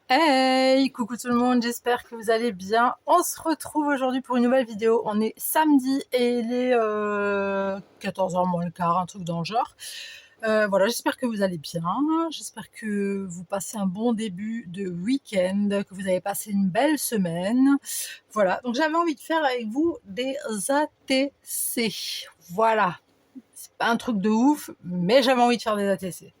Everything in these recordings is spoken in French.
Hey, coucou tout le monde, j'espère que vous allez bien. On se retrouve aujourd'hui pour une nouvelle vidéo. On est samedi et il est 14h moins le quart, un truc dans le genre. Voilà, j'espère que vous allez bien. J'espère que vous passez un bon début de week-end, que vous avez passé une belle semaine. Voilà, donc j'avais envie de faire avec vous des ATC. Voilà, c'est pas un truc de ouf, mais j'avais envie de faire des ATC.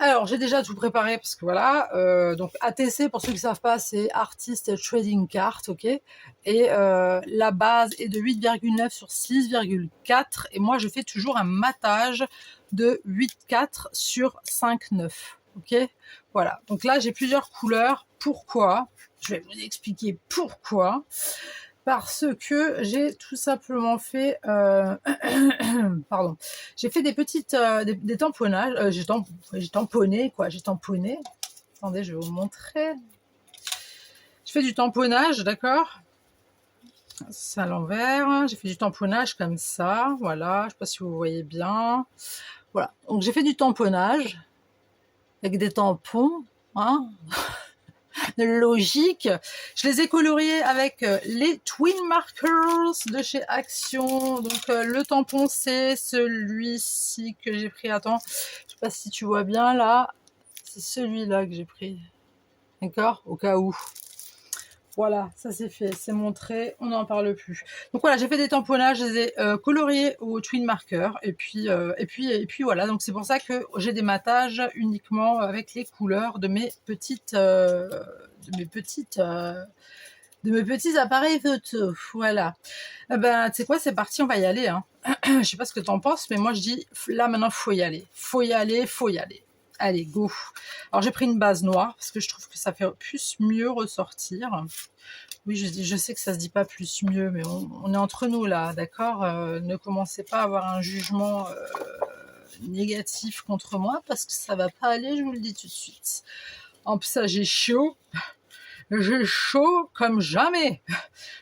Alors, j'ai déjà tout préparé parce que voilà, donc ATC, pour ceux qui ne savent pas, c'est Artist Trading Card, ok. Et la base est de 8,9 sur 6,4. Et moi, je fais toujours un matage de 8,4 sur 5,9, ok. Voilà, donc là, j'ai plusieurs couleurs. Pourquoi? Je vais vous expliquer pourquoi. Parce que j'ai tout simplement fait, pardon, j'ai fait des petites, des tamponnages. J'ai tamponné quoi, j'ai tamponné. Attendez, je vais vous montrer. Je fais du tamponnage, d'accord. C'est à l'envers. J'ai fait du tamponnage comme ça, voilà. Je sais pas si vous voyez bien. Voilà. Donc j'ai fait du tamponnage avec des tampons, hein. Logique. Je les ai coloriés avec les Twin Markers de chez Action. Donc le tampon, c'est celui-ci que j'ai pris. Attends, je sais pas si tu vois bien là. C'est celui-là que j'ai pris. D'accord? Au cas où. Voilà, ça c'est fait, c'est montré, on n'en parle plus. Donc voilà, j'ai fait des tamponnages, je les ai coloriés au Twin Marker, et puis voilà. Donc c'est pour ça que j'ai des matages uniquement avec les couleurs de mes petites, de mes petites, de mes petits appareils photo. Voilà. Eh ben, tu sais quoi, c'est parti, on va y aller. Hein. Je sais pas ce que t'en penses, mais moi je dis là maintenant faut y aller, faut y aller, faut y aller. Allez, go. Alors j'ai pris une base noire parce que je trouve que ça fait plus mieux ressortir. Oui, je sais que ça se dit pas plus mieux, mais on est entre nous là, d'accord. Ne commencez pas à avoir un jugement négatif contre moi parce que ça va pas aller, je vous le dis tout de suite. En plus, ça, j'ai chaud. J'ai chaud comme jamais.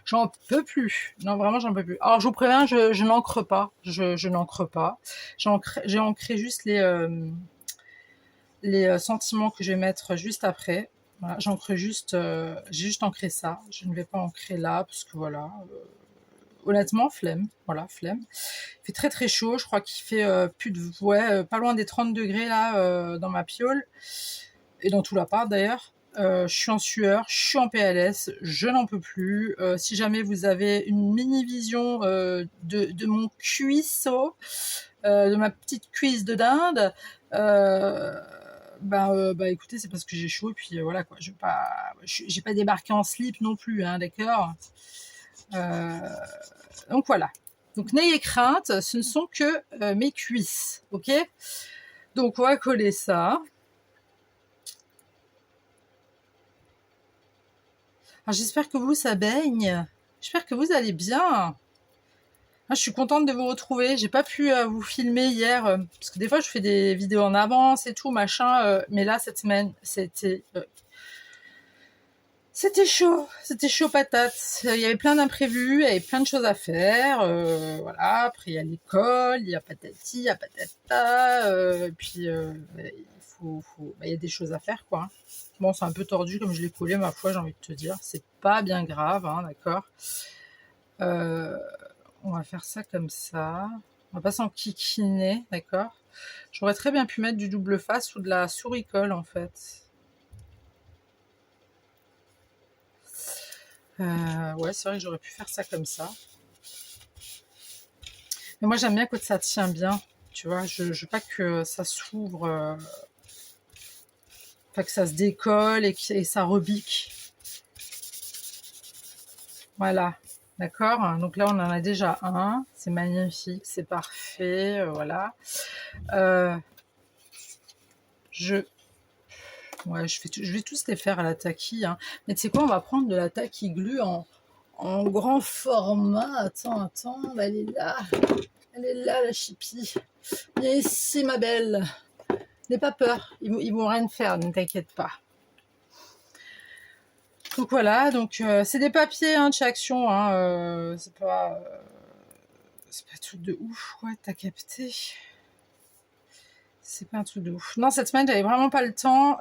J'en peux plus. Non, vraiment, j'en peux plus. Alors, je vous préviens, je n'encre pas. Je n'encre pas. J'ai ancré juste les sentiments que je vais mettre juste après. Voilà, j'encre juste, j'ai juste ancré ça. Je ne vais pas ancrer là, parce que voilà. Honnêtement, flemme. Voilà, flemme. Il fait très très chaud. Je crois qu'il fait plus de, ouais, pas loin des 30 degrés là dans ma piole et dans tout l'appart d'ailleurs. Je suis en sueur, je suis en PLS, je n'en peux plus. Si jamais vous avez une mini vision de mon cuisseau, de ma petite cuisse de dinde, bah écoutez, c'est parce que j'ai chaud et puis voilà quoi. J'ai pas débarqué en slip non plus, hein, d'accord. Donc voilà. Donc n'ayez crainte, ce ne sont que mes cuisses, ok. Donc on va coller ça. Alors j'espère que vous, ça baigne. J'espère que vous allez bien. Je suis contente de vous retrouver. J'ai pas pu vous filmer hier parce que des fois je fais des vidéos en avance et tout machin. Mais là cette semaine c'était chaud patate. Il y avait plein d'imprévus, il y avait plein de choses à faire. Voilà. Après il y a l'école, il y a patati, il y a patata. Puis il y a des choses à faire quoi. Bon, c'est un peu tordu comme je l'ai collé, ma foi, j'ai envie de te dire. C'est pas bien grave, hein, d'accord. On va faire ça comme ça. On va pas s'enquiquiner, d'accord. J'aurais très bien pu mettre du double face ou de la souris colle, en fait. Ouais, c'est vrai que j'aurais pu faire ça comme ça. Mais moi, j'aime bien quand ça tient bien. Tu vois, je veux pas que ça s'ouvre, pas que ça se décolle et ça rebique. Voilà. D'accord. Donc là, on en a déjà un. C'est magnifique, c'est parfait. Voilà. Ouais, je vais tous les faire à la taquille. Hein. Mais tu sais quoi, on va prendre de la taquille glue en grand format. Attends, elle est là. Elle est là, la chipie. Viens ici, ma belle. N'aie pas peur, ils vont rien faire, ne t'inquiète pas. Donc voilà, donc c'est des papiers hein, de chez Action. Hein, c'est pas tout de ouf, quoi, t'as capté. C'est pas un truc de ouf. Non, cette semaine, j'avais vraiment pas le temps.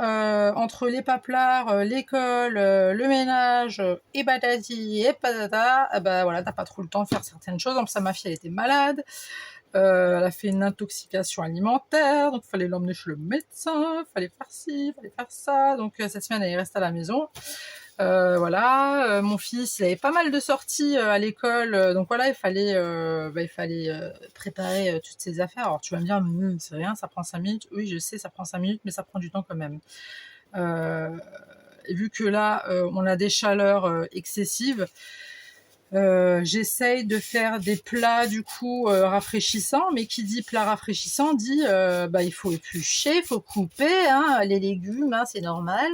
Entre les paplards, l'école, le ménage, et patati et patata, bah voilà, t'as pas trop le temps de faire certaines choses. En plus, ma fille, elle était malade. Elle a fait une intoxication alimentaire, donc il fallait l'emmener chez le médecin, il fallait faire ci, il fallait faire ça. Donc cette semaine, elle reste à la maison. Voilà, mon fils, il avait pas mal de sorties à l'école, donc voilà, il fallait préparer toutes ses affaires. Alors tu vas me dire, c'est rien, ça prend 5 minutes. Oui, je sais, ça prend 5 minutes, mais ça prend du temps quand même. Et vu que là, on a des chaleurs excessives, j'essaye de faire des plats du coup rafraîchissants, mais qui dit plat rafraîchissant dit il faut éplucher, il faut couper les légumes, c'est normal.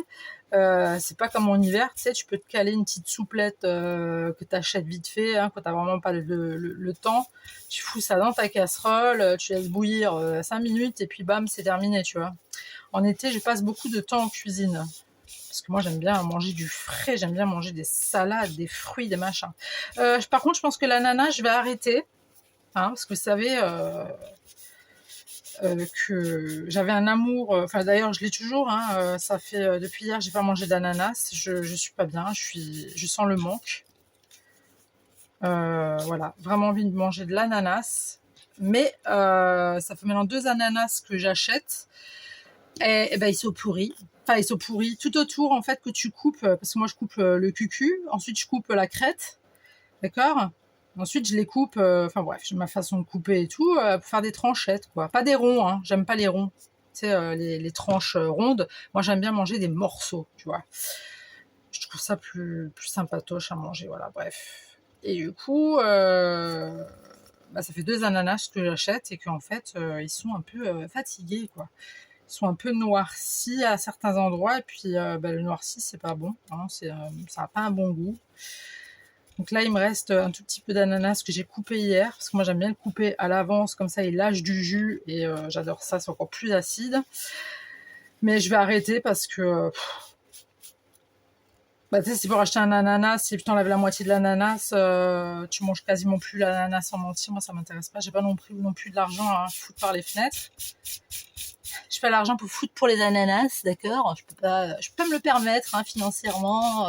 C'est pas comme en hiver, tu sais, tu peux te caler une petite souplette que t'achètes vite fait, quand t'as vraiment pas le temps. Tu fous ça dans ta casserole, tu laisses bouillir 5 minutes et puis bam, c'est terminé, tu vois. En été, je passe beaucoup de temps en cuisine. Parce que moi, j'aime bien manger du frais, j'aime bien manger des salades, des fruits, des machins. Par contre, je pense que l'ananas, je vais arrêter. Parce que vous savez que j'avais un amour... Enfin, d'ailleurs, je l'ai toujours. Ça fait depuis hier, j'ai pas mangé d'ananas. Je suis pas bien, je sens le manque. Voilà, vraiment envie de manger de l'ananas. Mais ça fait maintenant 2 ananas que j'achète. Et ben, ils sont pourris. Enfin, ils sont pourris tout autour, en fait, que tu coupes. Parce que moi, je coupe le cucu. Ensuite, je coupe la crête. D'accord? Ensuite, je les coupe. Enfin, bref, j'ai ma façon de couper et tout. Pour faire des tranchettes, quoi. Pas des ronds, J'aime pas les ronds. Tu sais, les tranches rondes. Moi, j'aime bien manger des morceaux, tu vois. Je trouve ça plus sympatoche à manger, voilà, bref. Et du coup, ça fait 2 ananas que j'achète et qu'en fait, ils sont un peu fatigués, quoi. Ils sont un peu noircis à certains endroits et puis le noirci c'est pas bon, ça n'a pas un bon goût. Donc là il me reste un tout petit peu d'ananas que j'ai coupé hier parce que moi j'aime bien le couper à l'avance comme ça il lâche du jus et j'adore ça, c'est encore plus acide. Mais je vais arrêter parce que tu sais, c'est pour acheter un ananas, si tu t'enlèves la moitié de l'ananas, tu manges quasiment plus l'ananas en entier. Moi ça m'intéresse pas, j'ai pas non plus de l'argent à foutre par les fenêtres. Je fais l'argent pour foutre pour les ananas, d'accord. Je peux pas me le permettre financièrement.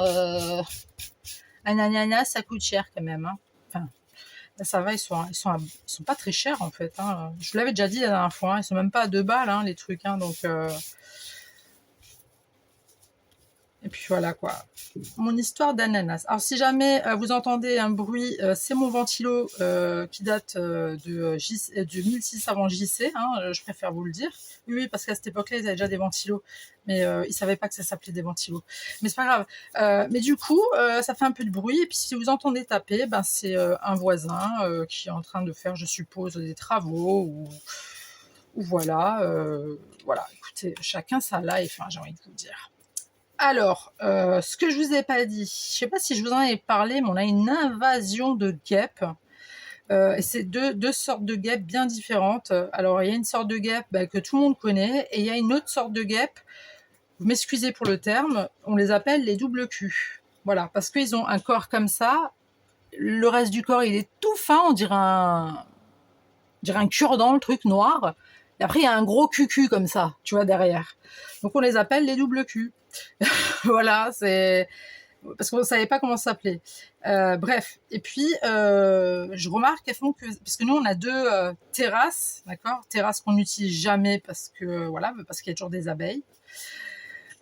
Un ananas, ça coûte cher quand même. Enfin, là, ça va, ils sont pas très chers en fait. Je vous l'avais déjà dit la dernière fois, ils sont même pas à 2 balles les trucs. Donc, et puis voilà quoi. Mon histoire d'ananas. Alors si jamais vous entendez un bruit, c'est mon ventilo qui date du 1006 avant JC. Je préfère vous le dire. Oui, parce qu'à cette époque-là, ils avaient déjà des ventilos, mais ils savaient pas que ça s'appelait des ventilos. Mais c'est pas grave. Mais du coup, ça fait un peu de bruit. Et puis si vous entendez taper, c'est un voisin qui est en train de faire, je suppose, des travaux ou voilà. Voilà. Écoutez, chacun sa life. J'ai envie de vous dire. Alors, ce que je vous ai pas dit, je sais pas si je vous en ai parlé, mais on a une invasion de guêpes. Et c'est deux sortes de guêpes bien différentes. Alors, il y a une sorte de guêpe que tout le monde connaît, et il y a une autre sorte de guêpe, vous m'excusez pour le terme, on les appelle les double culs. Voilà, parce qu'ils ont un corps comme ça, le reste du corps, il est tout fin, on dirait un cure-dent, le truc noir. Et après, il y a un gros cucu comme ça, tu vois, derrière. Donc, on les appelle les double culs. Voilà, c'est parce qu'on ne savait pas comment ça s'appelait. Bref, et puis je remarque qu'elles font que parce que nous on a 2 terrasses, d'accord, terrasses qu'on n'utilise jamais parce que parce qu'il y a toujours des abeilles.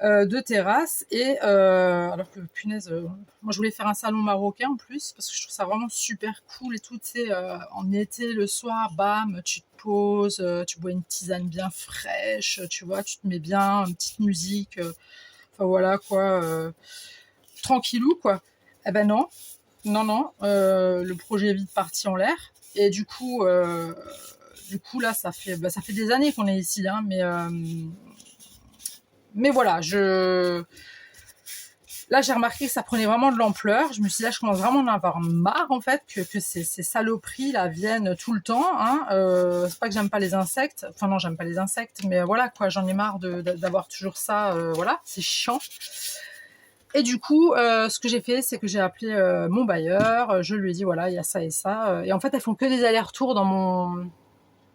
2 terrasses et alors que punaise, moi je voulais faire un salon marocain en plus parce que je trouve ça vraiment super cool et tout, tu sais, en été le soir, bam, tu te poses, tu bois une tisane bien fraîche, tu vois, tu te mets bien une petite musique. Enfin voilà quoi, tranquillou quoi. Eh ben non, le projet est vite parti en l'air. Et du coup là ça fait des années qu'on est ici, mais voilà, là j'ai remarqué que ça prenait vraiment de l'ampleur. Je me suis dit là je commence vraiment à en avoir marre en fait que ces saloperies là viennent tout le temps. C'est pas que j'aime pas les insectes, enfin non j'aime pas les insectes, mais voilà quoi, j'en ai marre d'avoir toujours ça. Voilà, c'est chiant. Et du coup, ce que j'ai fait, c'est que j'ai appelé mon bailleur. Je lui ai dit voilà, il y a ça et ça. Et en fait, elles font que des allers-retours dans mon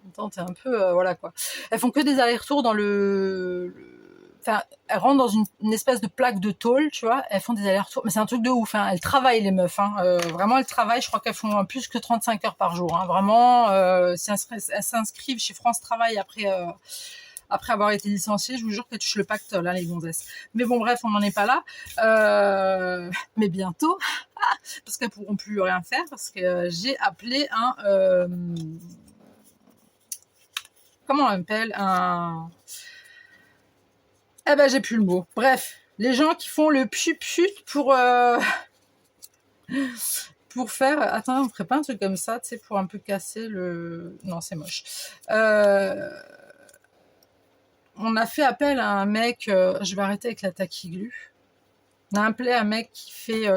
Attends, t'es un peu, voilà quoi. Elles font que des allers-retours dans enfin, elles rentrent dans une espèce de plaque de tôle, tu vois. Elles font des allers-retours, mais c'est un truc de ouf. Hein. Elles travaillent les meufs. Hein. Vraiment, elles travaillent. Je crois qu'elles font plus que 35 heures par jour. Hein. Vraiment, si elles s'inscrivent chez France Travail après avoir été licenciées, je vous jure qu'elles touchent le pactole, hein, les gonzesses. Mais bon, bref, on n'en est pas là. Mais bientôt, parce qu'elles pourront plus rien faire, parce que j'ai appelé un comment on l'appelle, eh ben j'ai plus le mot. Bref, les gens qui font le pchut pour faire. Attends, on ferait pas un truc comme ça, tu sais, pour un peu casser le. Non, c'est moche. On a fait appel à un mec. Je vais arrêter avec la tachyglu. On a appelé un mec qui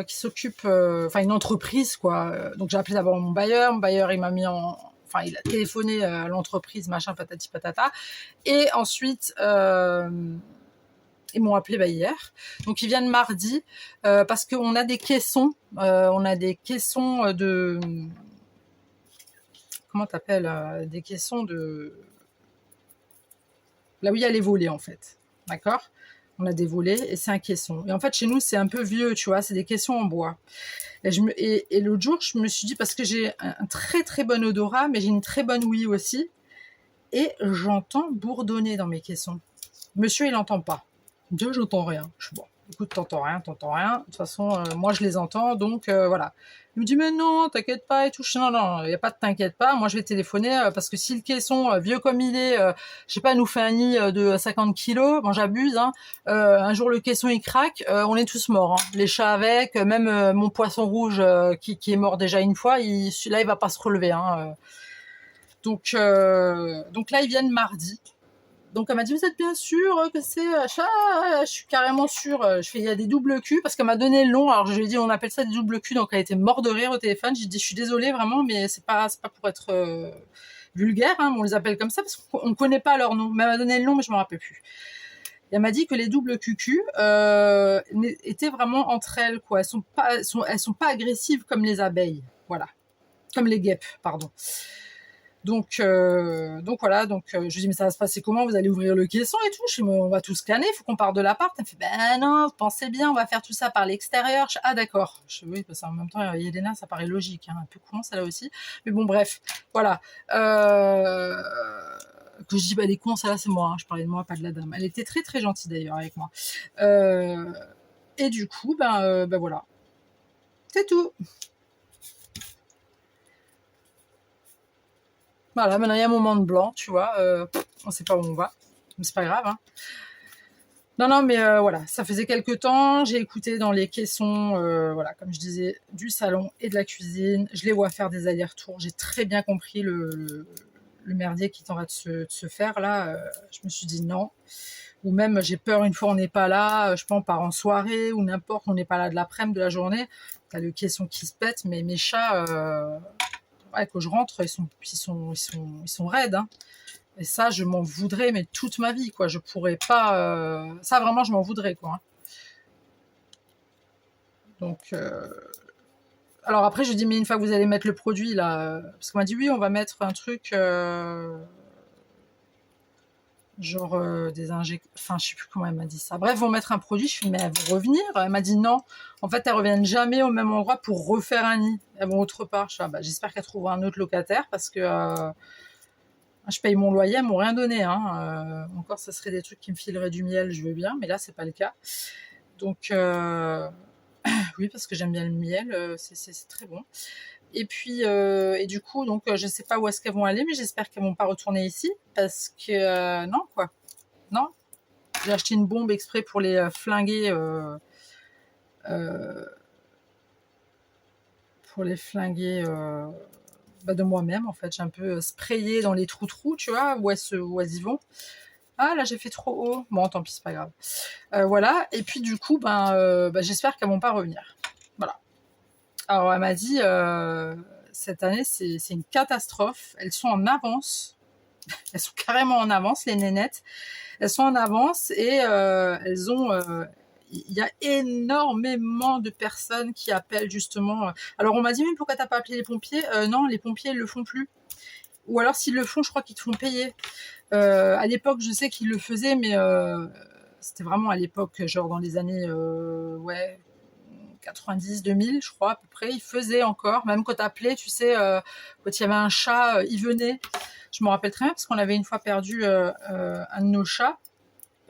s'occupe, enfin une entreprise quoi. Donc j'ai appelé d'abord mon bailleur. Mon bailleur il m'a mis en. Enfin, il a téléphoné à l'entreprise, machin, patati patata. Et ensuite, ils m'ont appelé hier. Donc, ils viennent mardi parce qu'on a des caissons. On a des caissons de... Comment t'appelles des caissons de... Là où il y a les volets, en fait. D'accord? On a des volets et c'est un caisson. Et en fait, chez nous, c'est un peu vieux, tu vois. C'est des caissons en bois. Et l'autre jour, je me suis dit, parce que j'ai un très très bon odorat, mais j'ai une très bonne ouïe aussi, et j'entends bourdonner dans mes caissons. Monsieur, il n'entend pas. Il me dit, j'entends rien. Je suis bon, écoute, t'entends rien. De toute façon, moi, je les entends, donc voilà. Il me dit, mais non, t'inquiète pas et tout. Je dis, non, il n'y a pas de t'inquiète pas. Moi, je vais téléphoner parce que si le caisson, vieux comme il est, je sais pas, nous fait un nid de 50 kilos, bon, j'abuse, hein. Un jour, le caisson, il craque, on est tous morts. Hein. Les chats avec, même mon poisson rouge qui est mort déjà une fois, celui-là, il va pas se relever. Hein. Donc là, ils viennent mardi. Donc elle m'a dit, vous êtes bien sûr que c'est ça? Je suis carrément sûre. Je fais, il y a des doubles culs parce qu'elle m'a donné le nom. Alors je lui ai dit, on appelle ça des doubles culs. Donc elle était morte de rire au téléphone. J'ai dit, je suis désolée vraiment, mais c'est pas pour être vulgaire. Hein, mais on les appelle comme ça parce qu'on ne connaît pas leur nom. Mais elle m'a donné le nom, mais je me rappelle plus. Et elle m'a dit que les doubles cucus étaient vraiment entre elles, quoi. Elles sont pas agressives comme les abeilles, voilà, comme les guêpes, pardon. Donc voilà, je lui dis, mais ça va se passer comment? Vous allez ouvrir le caisson et tout? Je dis, mais on va tout scanner, il faut qu'on parte de l'appart. Elle me fait, ben non, pensez bien, on va faire tout ça par l'extérieur. Je dis, ah d'accord. Je dis, oui, parce qu'en même temps, Yelena, ça paraît logique, hein, un peu con, ça là aussi. Mais bon, bref, voilà. Que je dis, bah les cons, ça là, c'est moi. Hein. Je parlais de moi, pas de la dame. Elle était très très gentille d'ailleurs avec moi. Et du coup, ben voilà. C'est tout. Voilà, maintenant il y a un moment de blanc, tu vois, on sait pas où on va, mais c'est pas grave. Hein. Non, mais voilà, ça faisait quelques temps, j'ai écouté dans les caissons, voilà, comme je disais, du salon et de la cuisine, je les vois faire des allers-retours, j'ai très bien compris le merdier qui est en train de se faire là, je me suis dit non, ou même j'ai peur une fois on n'est pas là, je sais pas, on part en soirée ou n'importe, on n'est pas là de l'après-midi, de la journée, t'as le caisson qui se pète, mais mes chats... Ouais, quand je rentre, ils sont raides. Hein. Et ça, je m'en voudrais, mais toute ma vie, quoi. Je pourrais pas. Ça, vraiment, je m'en voudrais, quoi. Hein. Donc. Alors après, je dis, mais une fois que vous allez mettre le produit, là. Parce qu'on m'a dit, oui, on va mettre un truc. Genre des injections. Enfin, je sais plus comment elle m'a dit ça. Bref, vont mettre un produit. Je suis, mais elles vont revenir. Elle m'a dit non. En fait, elles reviennent jamais au même endroit pour refaire un nid. Elles vont autre part. Je dis, bah, j'espère qu'elles trouveront un autre locataire parce que je paye mon loyer, elles m'ont rien donné. Hein. Encore, ça serait des trucs qui me fileraient du miel, je veux bien, mais là, c'est pas le cas. Donc, oui, parce que j'aime bien le miel, c'est très bon. Et puis, et du coup, donc, je sais pas où est-ce qu'elles vont aller, mais j'espère qu'elles vont pas retourner ici, parce que non, quoi. Non. J'ai acheté une bombe exprès pour les flinguer. Pour les flinguer de moi-même, en fait. J'ai un peu sprayé dans les trous, tu vois, où elles y vont. Ah, là, j'ai fait trop haut. Bon, tant pis, c'est pas grave. Voilà. Et puis, du coup, j'espère qu'elles vont pas revenir. Voilà. Alors, elle m'a dit, cette année, c'est une catastrophe. Elles sont en avance. Elles sont carrément en avance, les nénettes. Elles sont en avance et elles ont... il y a énormément de personnes qui appellent justement. Alors, on m'a dit, mais pourquoi t'as pas appelé les pompiers? Non, les pompiers, ils le font plus. ou alors s'ils le font, je crois qu'ils te font payer. À l'époque, je sais qu'ils le faisaient, mais c'était vraiment à l'époque, genre dans les années ouais, 90, 2000, je crois, à peu près. Ils faisaient encore, même quand t'appelais, tu sais, quand il y avait un chat, il venait. Je me rappelle très bien parce qu'on avait une fois perdu un de nos chats,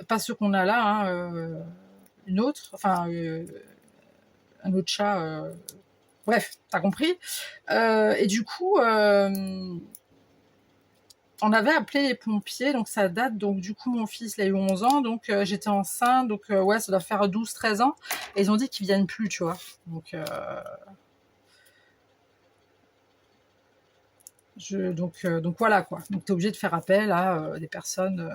pas ceux qu'on a là, hein, une autre, enfin un autre chat. Bref, t'as compris. Et du coup, on avait appelé les pompiers, donc ça date, donc du coup mon fils il a eu 11 ans, donc j'étais enceinte, donc ouais, ça doit faire 12-13 ans, et ils ont dit qu'ils viennent plus, tu vois. Donc, donc voilà quoi. Donc tu es obligé de faire appel à des personnes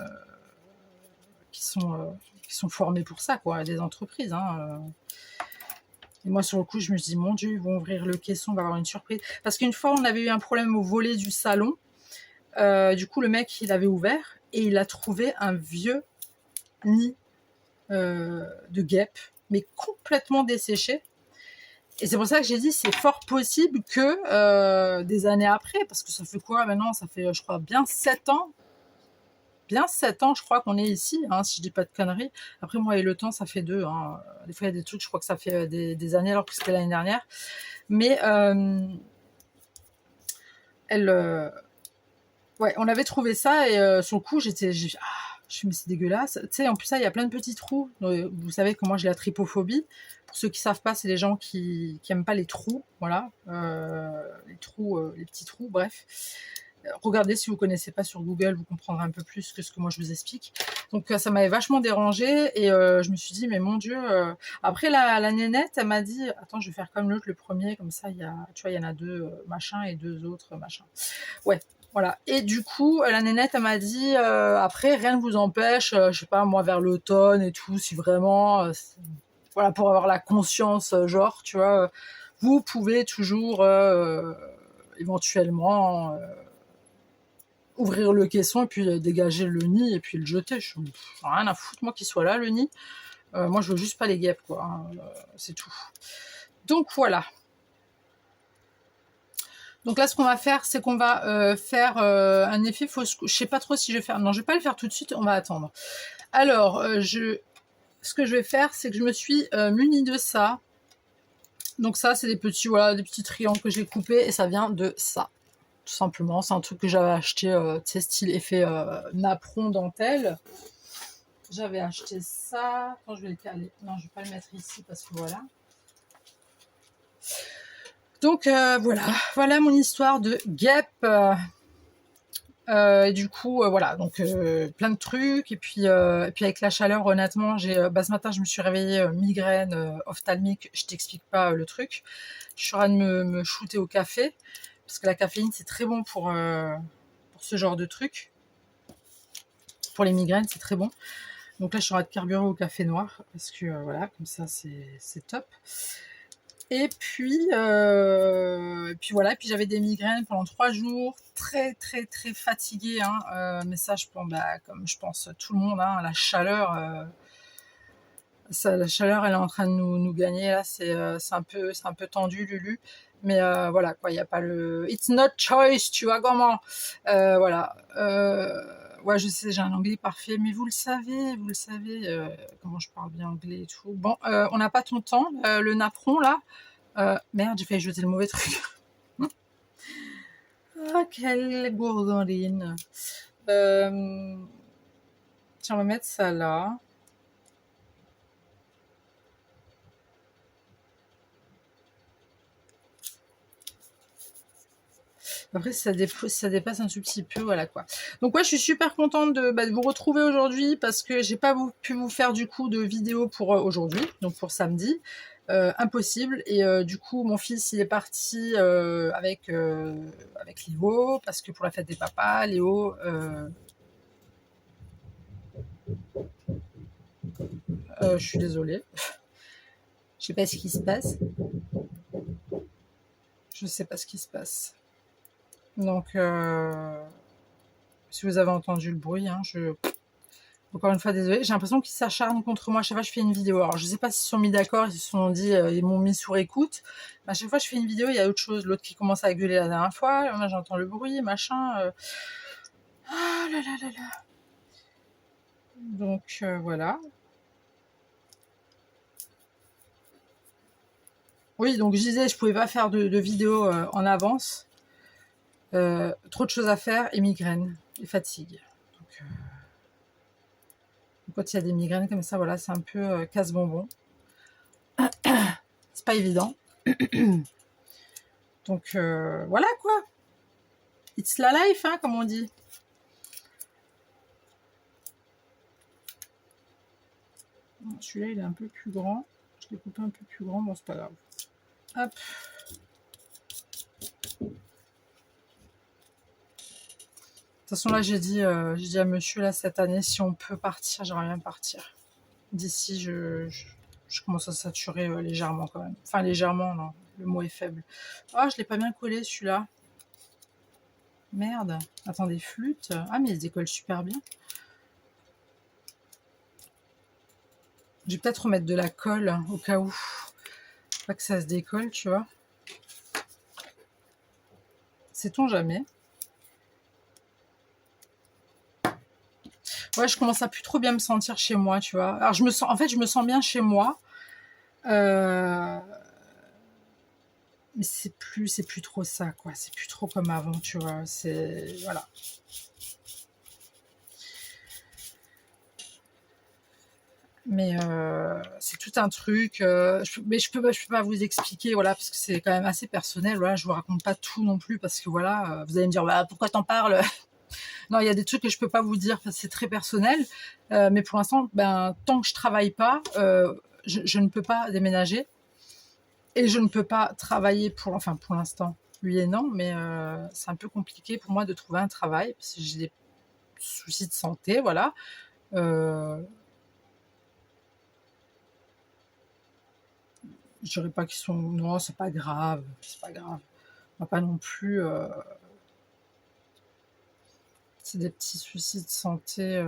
qui sont formées pour ça, quoi, des entreprises. Hein. Et moi, sur le coup, je me suis dit, mon Dieu, ils vont ouvrir le caisson, on va avoir une surprise. Parce qu'une fois, on avait eu un problème au volet du salon. Du coup, le mec, il avait ouvert et il a trouvé un vieux nid de guêpes, mais complètement desséché. Et c'est pour ça que j'ai dit, c'est fort possible que des années après, parce que ça fait quoi maintenant? Ça fait, je crois, bien 7 ans. Bien 7 ans, je crois qu'on est ici, hein, si je dis pas de conneries. Après, moi et le temps, ça fait 2. Hein. Des fois, il y a des trucs, je crois que ça fait des années, alors que c'était l'année dernière. Mais elle... ouais, on avait trouvé ça, et sur le coup, je me suis dit, mais c'est dégueulasse. Tu sais, en plus, ça, il y a plein de petits trous. Vous savez que moi, j'ai la trypophobie. Pour ceux qui savent pas, c'est les gens qui aiment pas les trous, voilà. Les trous, les petits trous, bref. Regardez, si vous connaissez pas sur Google, vous comprendrez un peu plus que ce que moi je vous explique. Donc ça m'avait vachement dérangée, et je me suis dit, mais mon Dieu. Après, la nénette, elle m'a dit, attends, je vais faire comme l'autre, le premier, comme ça, tu vois, il y en a 2 machins et 2 autres machins. Ouais, voilà. Et du coup, la nénette, elle m'a dit, après, rien ne vous empêche, je sais pas, moi, vers l'automne et tout, si vraiment, voilà, pour avoir la conscience, genre, tu vois, vous pouvez toujours éventuellement ouvrir le caisson et puis dégager le nid et puis le jeter. Je suis rien à foutre, moi, qu'il soit là, le nid. Moi, je veux juste pas les guêpes, quoi. Hein, c'est tout. Donc, voilà. Donc là, ce qu'on va faire, c'est qu'on va faire un effet fausse couche. Je sais pas trop si je vais faire. Non, je vais pas le faire tout de suite. On va attendre. Alors, ce que je vais faire, c'est que je me suis munie de ça. Donc ça, c'est des petits, voilà, des petits triangles que j'ai coupés, et ça vient de ça. Tout simplement, c'est un truc que j'avais acheté, tu sais, style effet napperon dentelle. J'avais acheté ça. Attends, je vais le caler. Non, je vais pas le mettre ici parce que voilà. Donc voilà mon histoire de guêpe. Et du coup, voilà, donc plein de trucs. Et puis avec la chaleur, honnêtement, ce matin, je me suis réveillée migraine ophtalmique. Je t'explique pas le truc. Je suis en train de me shooter au café parce que la caféine, c'est très bon pour ce genre de truc. Pour les migraines, c'est très bon. Donc là, je suis en train de carburer au café noir parce que voilà, comme ça, c'est top. Et puis voilà, et puis j'avais des migraines pendant 3 jours, très très très fatiguée, hein, mais ça, je pense, comme je pense tout le monde, hein, la chaleur, la chaleur, elle est en train de nous gagner là, c'est un peu tendu, Lulu, mais voilà quoi, il n'y a pas le it's not choice, tu vois comment, voilà. Ouais, je sais, j'ai un anglais parfait, mais vous le savez, comment je parle bien anglais et tout. Bon, on n'a pas ton temps, le napperon là. Merde, j'ai failli jeter le mauvais truc. Ah, quelle gourgandine. Tiens, on va mettre ça là. Après, si ça dépasse un tout petit peu, voilà quoi. Donc ouais, je suis super contente de vous retrouver aujourd'hui parce que j'ai pas pu vous faire du coup de vidéo pour aujourd'hui, donc pour samedi. Impossible. Et du coup, mon fils, il est parti avec Léo parce que pour la fête des papas, Léo... je suis désolée. Je sais pas ce qui se passe. Je sais pas ce qui se passe. Donc, si vous avez entendu le bruit, hein, Encore une fois, désolée. J'ai l'impression qu'ils s'acharnent contre moi. À chaque fois que je fais une vidéo. Alors, je sais pas s'ils se sont mis d'accord, ils se sont dit, ils m'ont mis sur écoute. Mais à chaque fois que je fais une vidéo, il y a autre chose. L'autre qui commence à gueuler la dernière fois. Moi, j'entends le bruit, machin. Ah là là là là. Donc, voilà. Oui, donc je disais, je pouvais pas faire de vidéo en avance. Trop de choses à faire et migraine et fatigue. Donc, quand il y a des migraines comme ça, voilà, c'est un peu casse-bonbon. C'est pas évident. Donc voilà quoi. It's la life, hein, comme on dit. Celui-là, il est un peu plus grand. Je l'ai coupé un peu plus grand, bon, c'est pas grave. Hop. De toute façon, là, j'ai dit à monsieur, là, cette année, si on peut partir, j'aimerais bien partir. D'ici, je commence à saturer légèrement quand même. Enfin, légèrement, non. Le mot est faible. Ah, je l'ai pas bien collé, celui-là. Merde. Attendez, flûte. Ah, mais il se décolle super bien. Je vais peut-être remettre de la colle, au cas où. Pas que ça se décolle, tu vois. Sait-on jamais. Ouais, je commence à plus trop bien me sentir chez moi, tu vois. Alors, en fait, je me sens bien chez moi. Mais c'est plus trop ça, quoi. C'est plus trop comme avant, tu vois. C'est, voilà. Mais c'est tout un truc. Mais je peux pas vous expliquer, voilà, parce que c'est quand même assez personnel. Voilà, je vous raconte pas tout non plus, parce que voilà, vous allez me dire, bah, pourquoi t'en parles? Non, il y a des trucs que je peux pas vous dire, parce que c'est très personnel. Mais pour l'instant, ben, tant que je travaille pas, je ne peux pas déménager. Et je ne peux pas travailler enfin, pour l'instant, oui et non, mais c'est un peu compliqué pour moi de trouver un travail, parce que j'ai des soucis de santé, voilà. Je dirais pas qu'ils sont... Non, c'est pas grave, c'est pas grave. On va pas non plus... C'est des petits soucis de santé...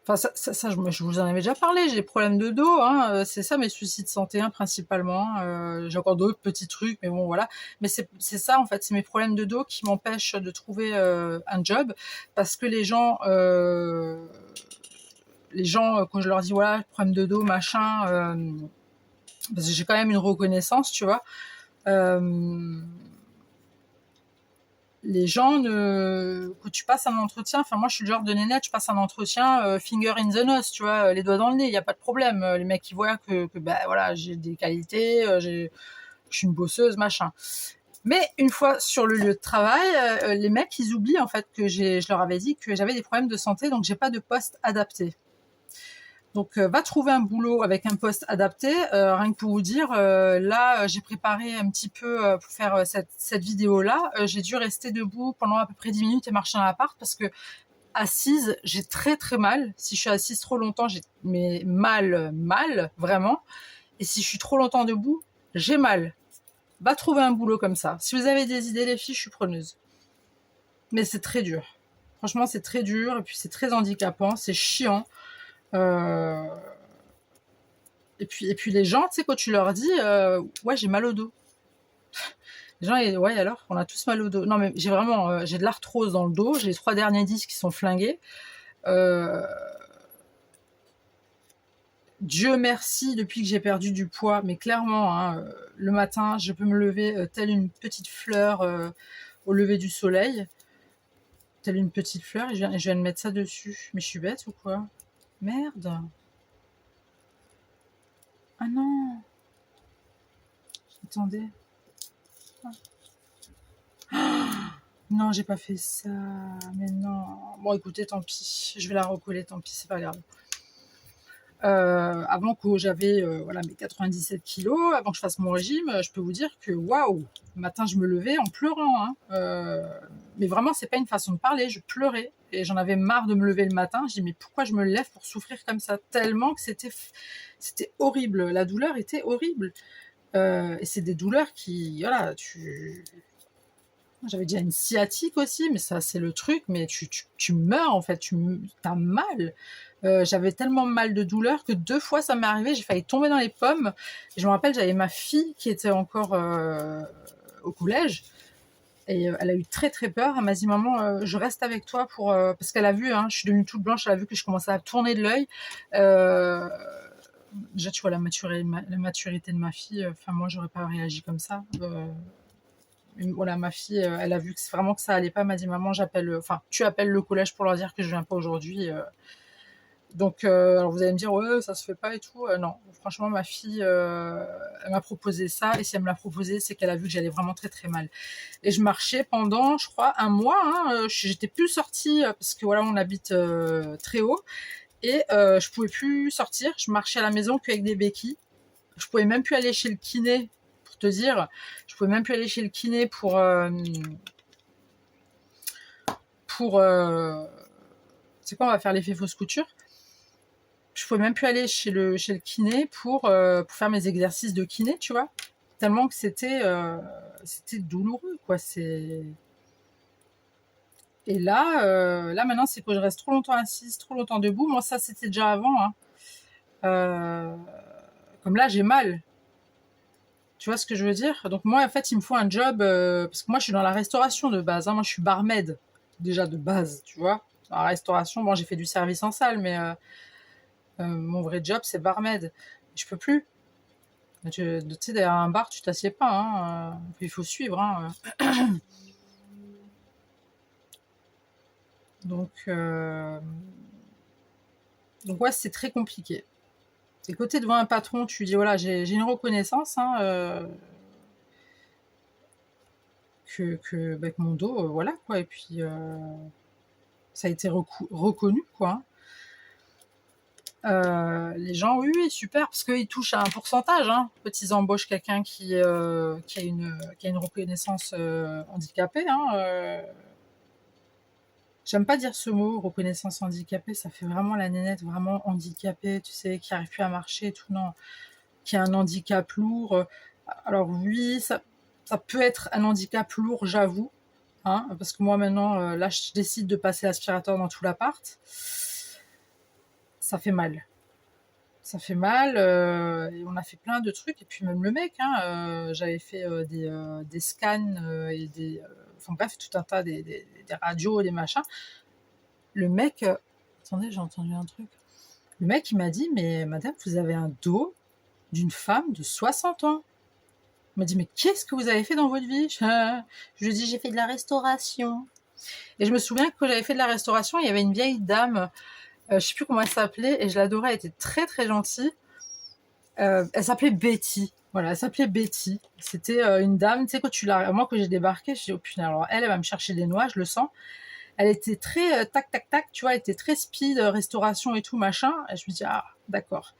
Enfin, ça je vous en avais déjà parlé, j'ai des problèmes de dos, hein, c'est ça mes soucis de santé, hein, principalement. J'ai encore d'autres petits trucs, mais bon, voilà. Mais c'est ça, en fait, c'est mes problèmes de dos qui m'empêchent de trouver un job, parce que les gens, quand je leur dis, voilà, problème de dos, machin, parce que j'ai quand même une reconnaissance, tu vois, les gens, que tu passes un entretien, enfin moi je suis le genre de nénette, je passe un entretien finger in the nose, tu vois, les doigts dans le nez, il n'y a pas de problème. Les mecs ils voient que bah, voilà, j'ai des qualités, je suis une bosseuse, machin. Mais une fois sur le lieu de travail, les mecs ils oublient en fait que je leur avais dit que j'avais des problèmes de santé, donc j'ai pas de poste adapté. Donc, va trouver un boulot avec un poste adapté. Rien que pour vous dire, là, j'ai préparé un petit peu pour faire cette vidéo-là. J'ai dû rester debout pendant à peu près 10 minutes et marcher dans l'appart, parce que assise, j'ai très très mal. Si je suis assise trop longtemps, j'ai mal, vraiment. Et si je suis trop longtemps debout, j'ai mal. Va trouver un boulot comme ça. Si vous avez des idées, les filles, je suis preneuse. Mais c'est très dur. Franchement, c'est très dur, et puis c'est très handicapant, c'est chiant. Et puis les gens, tu sais, quand tu leur dis ouais, j'ai mal au dos. Les gens, ouais, alors, on a tous mal au dos. Non, mais j'ai vraiment, j'ai de l'arthrose dans le dos, j'ai les 3 derniers disques qui sont flingués. Dieu merci, depuis que j'ai perdu du poids, mais clairement, hein, le matin, je peux me lever telle une petite fleur au lever du soleil. Telle une petite fleur, et je viens de mettre ça dessus. Mais je suis bête ou quoi? Merde. Ah non. Attendez. Non, j'ai pas fait ça. Mais non. Bon, écoutez, tant pis. Je vais la recoller, tant pis, c'est pas grave. Avant que j'avais voilà, mes 97 kilos, avant que je fasse mon régime, je peux vous dire que waouh, le matin je me levais en pleurant. Hein. Mais vraiment, c'est pas une façon de parler, je pleurais. Et j'en avais marre de me lever le matin. Je dis, mais pourquoi je me lève pour souffrir comme ça? Tellement que c'était horrible. La douleur était horrible. Et c'est des douleurs qui, voilà, J'avais déjà une sciatique aussi, mais ça, c'est le truc, mais tu meurs en fait, t'as mal. J'avais tellement mal de douleur que 2 fois ça m'est arrivé, j'ai failli tomber dans les pommes. Et je me rappelle, j'avais ma fille qui était encore au collège, et elle a eu très très peur. Elle m'a dit, maman, je reste avec toi pour parce qu'elle a vu, hein, je suis devenue toute blanche, elle a vu que je commençais à tourner de l'œil. Euh, Déjà, tu vois la maturité de ma fille. Enfin, moi, j'aurais pas réagi comme ça. Voilà, ma fille, elle a vu que vraiment que ça allait pas. Elle m'a dit, maman, enfin, tu appelles le collège pour leur dire que je viens pas aujourd'hui. Donc, alors vous allez me dire, ouais, ça se fait pas et tout. Non, franchement, ma fille, elle m'a proposé ça. Et si elle me l'a proposé, c'est qu'elle a vu que j'allais vraiment très très mal. Et je marchais pendant, je crois, un mois. Hein, j'étais plus sortie parce que voilà, on habite très haut. Et je pouvais plus sortir. Je marchais à la maison qu'avec des béquilles. Je pouvais même plus aller chez le kiné, pour te dire. Je pouvais même plus aller chez le kiné pour c'est quoi, on va faire l'effet fausse couture. Je pouvais même plus aller chez le kiné pour faire mes exercices de kiné, tu vois. Tellement que c'était douloureux, quoi. Et là maintenant, c'est que je reste trop longtemps assise, trop longtemps debout. Moi, ça, c'était déjà avant. Hein. Comme là, j'ai mal. Tu vois ce que je veux dire? Donc moi, en fait, il me faut un job, parce que moi, je suis dans la restauration de base. Hein. Moi, je suis barmaid, déjà de base, tu vois. Dans la restauration, bon, j'ai fait du service en salle, mais mon vrai job, c'est barmaid. Je peux plus. Tu sais, derrière un bar, tu t'assieds pas. Hein. Il faut suivre. Hein. Donc ouais, c'est très compliqué. Et côté devant un patron, tu dis, voilà, j'ai une reconnaissance, hein, que mon dos, voilà, quoi. Et puis, ça a été reconnu, quoi. Les gens, oui, oui, super, parce qu'ils touchent à un pourcentage. Hein. Quand ils embauchent quelqu'un qui a une reconnaissance handicapée. Hein, j'aime pas dire ce mot, reconnaissance handicapée, ça fait vraiment la nénette, vraiment handicapée, tu sais, qui arrive plus à marcher et tout. Non, qui a un handicap lourd. Alors oui, ça peut être un handicap lourd, j'avoue. Hein, parce que moi maintenant, là, je décide de passer l'aspirateur dans tout l'appart. Ça fait mal. Ça fait mal. Et on a fait plein de trucs. Et puis même le mec, hein, j'avais fait des scans et enfin bref, tout un tas des radios, des machins. Le mec, attendez, j'ai entendu un truc. Le mec, il m'a dit, mais madame, vous avez un dos d'une femme de 60 ans. Il m'a dit, mais qu'est-ce que vous avez fait dans votre vie? Je lui ai dit, j'ai fait de la restauration. Et je me souviens que quand j'avais fait de la restauration, il y avait une vieille dame, je sais plus comment elle s'appelait, et je l'adorais, elle était très très gentille. Elle s'appelait Betty. Voilà, elle s'appelait Betty. C'était une dame, tu sais, moi, quand j'ai débarqué, je dis, oh putain, alors elle va me chercher des noix, je le sens. Elle était très tac, tac, tac, tu vois, elle était très speed, restauration et tout, machin. Et je me dis, ah, d'accord.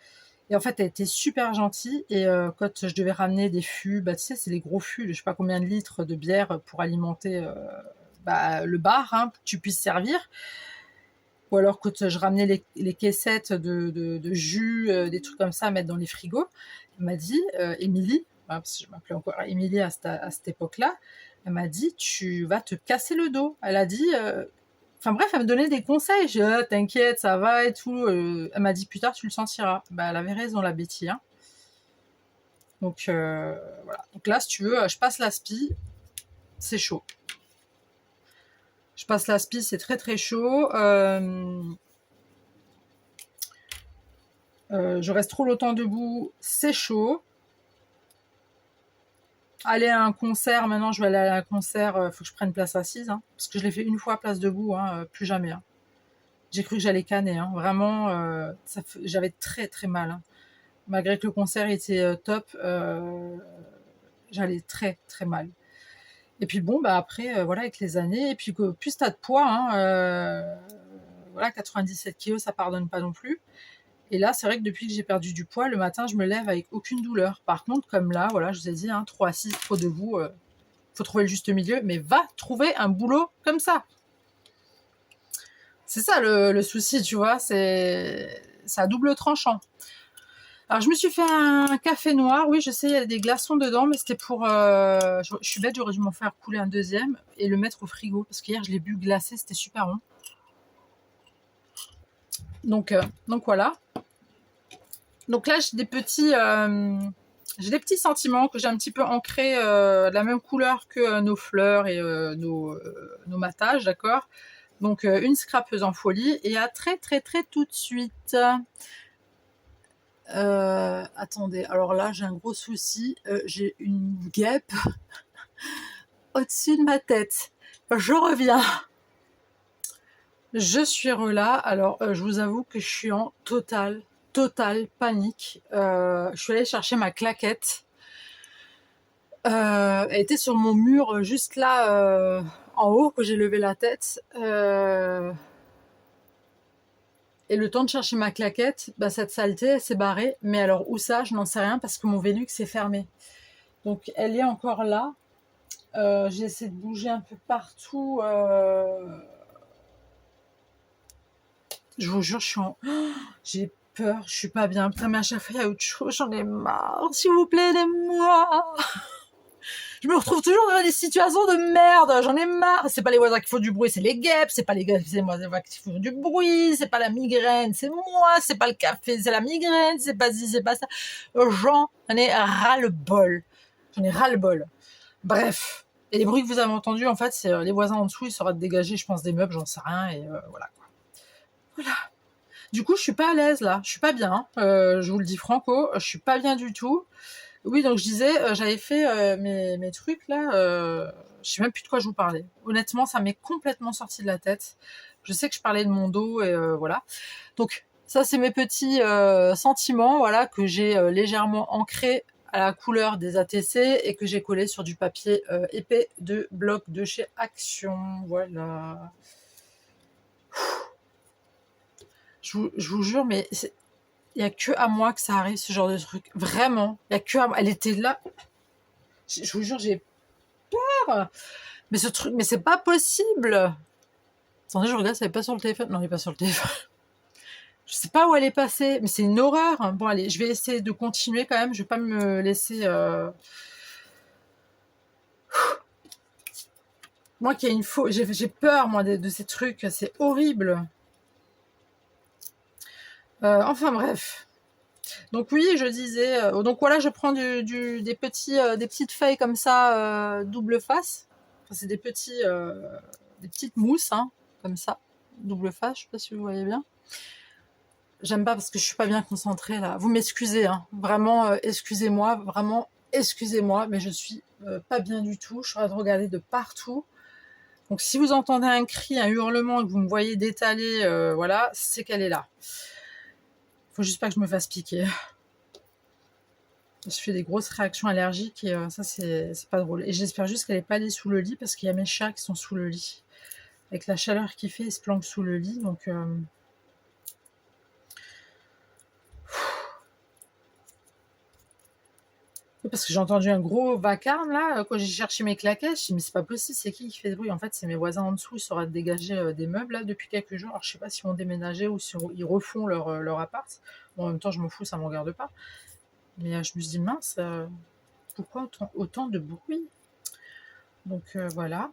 Et en fait, elle était super gentille. Et quand je devais ramener des fûts, bah, tu sais, c'est les gros fûts, je sais pas combien de litres de bière pour alimenter le bar, hein, pour que tu puisses servir. Ou alors quand je ramenais les caissettes de jus, des trucs comme ça à mettre dans les frigos, elle m'a dit, Émilie, parce que je m'appelais encore Émilie à cette époque-là, elle m'a dit, tu vas te casser le dos. Elle a dit, enfin bref, elle me donnait des conseils. Je dis, ah, t'inquiète, ça va et tout. Elle m'a dit, plus tard, tu le sentiras. Bah, elle avait raison, la Betty. Hein. Donc voilà. Donc là, si tu veux, je passe l'aspi, c'est chaud. Je passe l'aspi, c'est très très chaud. Je reste trop longtemps debout, c'est chaud. Aller à un concert, maintenant je vais aller à un concert, faut que je prenne place assise, hein, parce que je l'ai fait une fois place debout, hein, plus jamais. Hein. J'ai cru que j'allais canner, hein, vraiment, j'avais très très mal. Hein. Malgré que le concert était top, j'allais très très mal. Et puis bon, bah après, voilà, avec les années, et puis que plus t'as de poids, hein, voilà, 97 kilos, ça pardonne pas non plus. Et là, c'est vrai que depuis que j'ai perdu du poids, le matin, je me lève avec aucune douleur. Par contre, comme là, voilà, je vous ai dit, hein, trop assis, trop debout, faut trouver le juste milieu, mais va trouver un boulot comme ça. C'est ça le souci, tu vois, c'est à double tranchant. Alors, je me suis fait un café noir. Oui, je sais, il y a des glaçons dedans, mais c'était pour... je suis bête, j'aurais dû m'en faire couler un deuxième et le mettre au frigo. Parce qu'hier, je l'ai bu glacé, c'était super bon. Donc voilà. Donc là, j'ai des petits sentiments que j'ai un petit peu ancrés de la même couleur que nos fleurs et nos matages, d'accord. Donc une scrapeuse en folie et à très très très tout de suite. Attendez, alors là j'ai un gros souci, j'ai une guêpe au-dessus de ma tête. Je reviens. Je suis là. Alors je vous avoue que je suis en totale panique. Je suis allée chercher ma claquette. Elle était sur mon mur juste là en haut que j'ai levé la tête. Et le temps de chercher ma claquette, bah, cette saleté, elle s'est barrée. Mais alors où ça, je n'en sais rien parce que mon Velux est fermé. Donc elle est encore là. J'ai essayé de bouger un peu partout. Je vous jure, j'ai peur, je suis pas bien. Putain, mais à chaque fois, il y a autre chose, j'en ai marre. S'il vous plaît, aidez-moi. Je me retrouve toujours dans des situations de merde. J'en ai marre. C'est pas les voisins qui font du bruit, c'est les guêpes. C'est pas les guêpes, c'est moi qui font du bruit. C'est pas la migraine, c'est moi. C'est pas le café, c'est la migraine. C'est pas ci, c'est pas ça. J'en ai ras-le-bol. J'en ai ras-le-bol. Bref. Et les bruits que vous avez entendus, en fait, c'est les voisins en dessous, ils seraient dégagés, je pense, des meubles, j'en sais rien. Et voilà, quoi. Voilà. Du coup, je suis pas à l'aise, là. Je suis pas bien. Je vous le dis franco. Je suis pas bien du tout. Oui, donc je disais, j'avais fait mes trucs là, je sais même plus de quoi je vous parlais. Honnêtement, ça m'est complètement sorti de la tête. Je sais que je parlais de mon dos et voilà. Donc ça, c'est mes petits sentiments, voilà, que j'ai légèrement ancrés à la couleur des ATC et que j'ai collé sur du papier épais de bloc de chez Action. Voilà. Je vous jure, mais il n'y a que à moi que ça arrive, ce genre de truc. Vraiment, il n'y a que à moi. Elle était là. Je vous jure, j'ai peur. Mais ce truc, mais c'est pas possible. Attendez, je regarde, ça n'est pas sur le téléphone. Non, elle n'est pas sur le téléphone. Je sais pas où elle est passée, mais c'est une horreur. Bon, allez, je vais essayer de continuer quand même. Je vais pas me laisser. Moi qui ai une faux, j'ai peur moi de ces trucs. C'est horrible. Enfin bref. Donc oui, je disais. Donc voilà, je prends des petites feuilles comme ça, double face. Enfin, c'est des petites mousses, hein, comme ça, double face. Je sais pas si vous voyez bien. J'aime pas parce que je suis pas bien concentrée là. Vous m'excusez, hein. Vraiment, excusez-moi, vraiment, excusez-moi, mais je suis pas bien du tout. Je suis en train de regarder de partout. Donc si vous entendez un cri, un hurlement, et que vous me voyez d'étaler, voilà, c'est qu'elle est là. Faut juste pas que je me fasse piquer. Je fais des grosses réactions allergiques et ça c'est pas drôle. Et j'espère juste qu'elle est pas allée sous le lit parce qu'il y a mes chats qui sont sous le lit. Avec la chaleur qu'il fait, ils se planquent sous le lit, donc. Parce que j'ai entendu un gros vacarme là, quand j'ai cherché mes claquettes, je me suis dit mais c'est pas possible, c'est qui fait ce bruit? En fait, c'est mes voisins en dessous, ils sauraient dégager des meubles là depuis quelques jours. Alors je sais pas s'ils vont déménager ou si ils refont leur appart. Bon, en même temps, je m'en fous, ça me regarde pas. Mais je me suis dit mince, pourquoi autant de bruit? Donc voilà.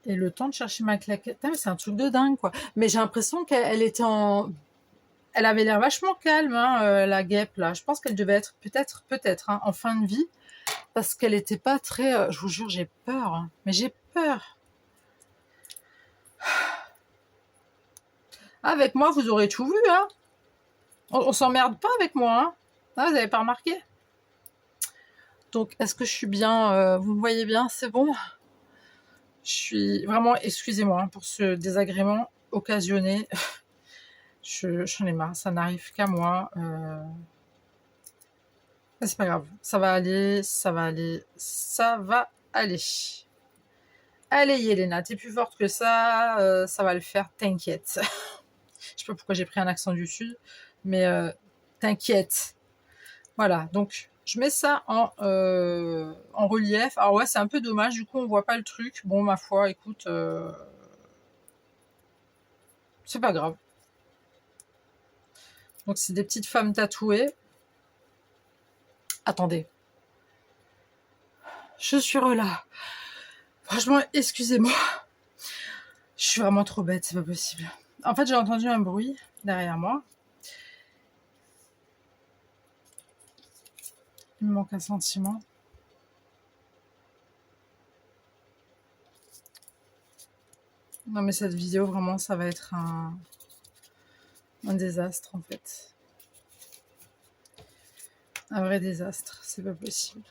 Et le temps de chercher ma claquette, putain, mais c'est un truc de dingue quoi. Mais j'ai l'impression qu'elle était elle avait l'air vachement calme, hein, la guêpe là. Je pense qu'elle devait être peut-être hein, en fin de vie. Parce qu'elle était pas très... je vous jure, j'ai peur. Hein. Mais j'ai peur. Avec moi, vous aurez tout vu. Hein. On s'emmerde pas avec moi. Hein. Ah, vous avez pas remarqué? Donc, est-ce que je suis bien vous me voyez bien? C'est bon? Je suis... Vraiment, excusez-moi hein, pour ce désagrément occasionné. J'en ai marre. Ça n'arrive qu'à moi. Mais c'est pas grave. Ça va aller. Ça va aller. Ça va aller. Allez, Yelena, t'es plus forte que ça. Ça va le faire. T'inquiète. Je sais pas pourquoi j'ai pris un accent du sud, mais t'inquiète. Voilà, donc je mets ça en relief. Alors ouais, c'est un peu dommage, du coup on voit pas le truc. Bon, ma foi, écoute, c'est pas grave. Donc c'est des petites femmes tatouées. Attendez. Je suis là. Franchement, excusez-moi. Je suis vraiment trop bête, c'est pas possible. En fait, j'ai entendu un bruit derrière moi. Il me manque un sentiment. Non mais cette vidéo, vraiment, ça va être un désastre en fait. Un vrai désastre, c'est pas possible.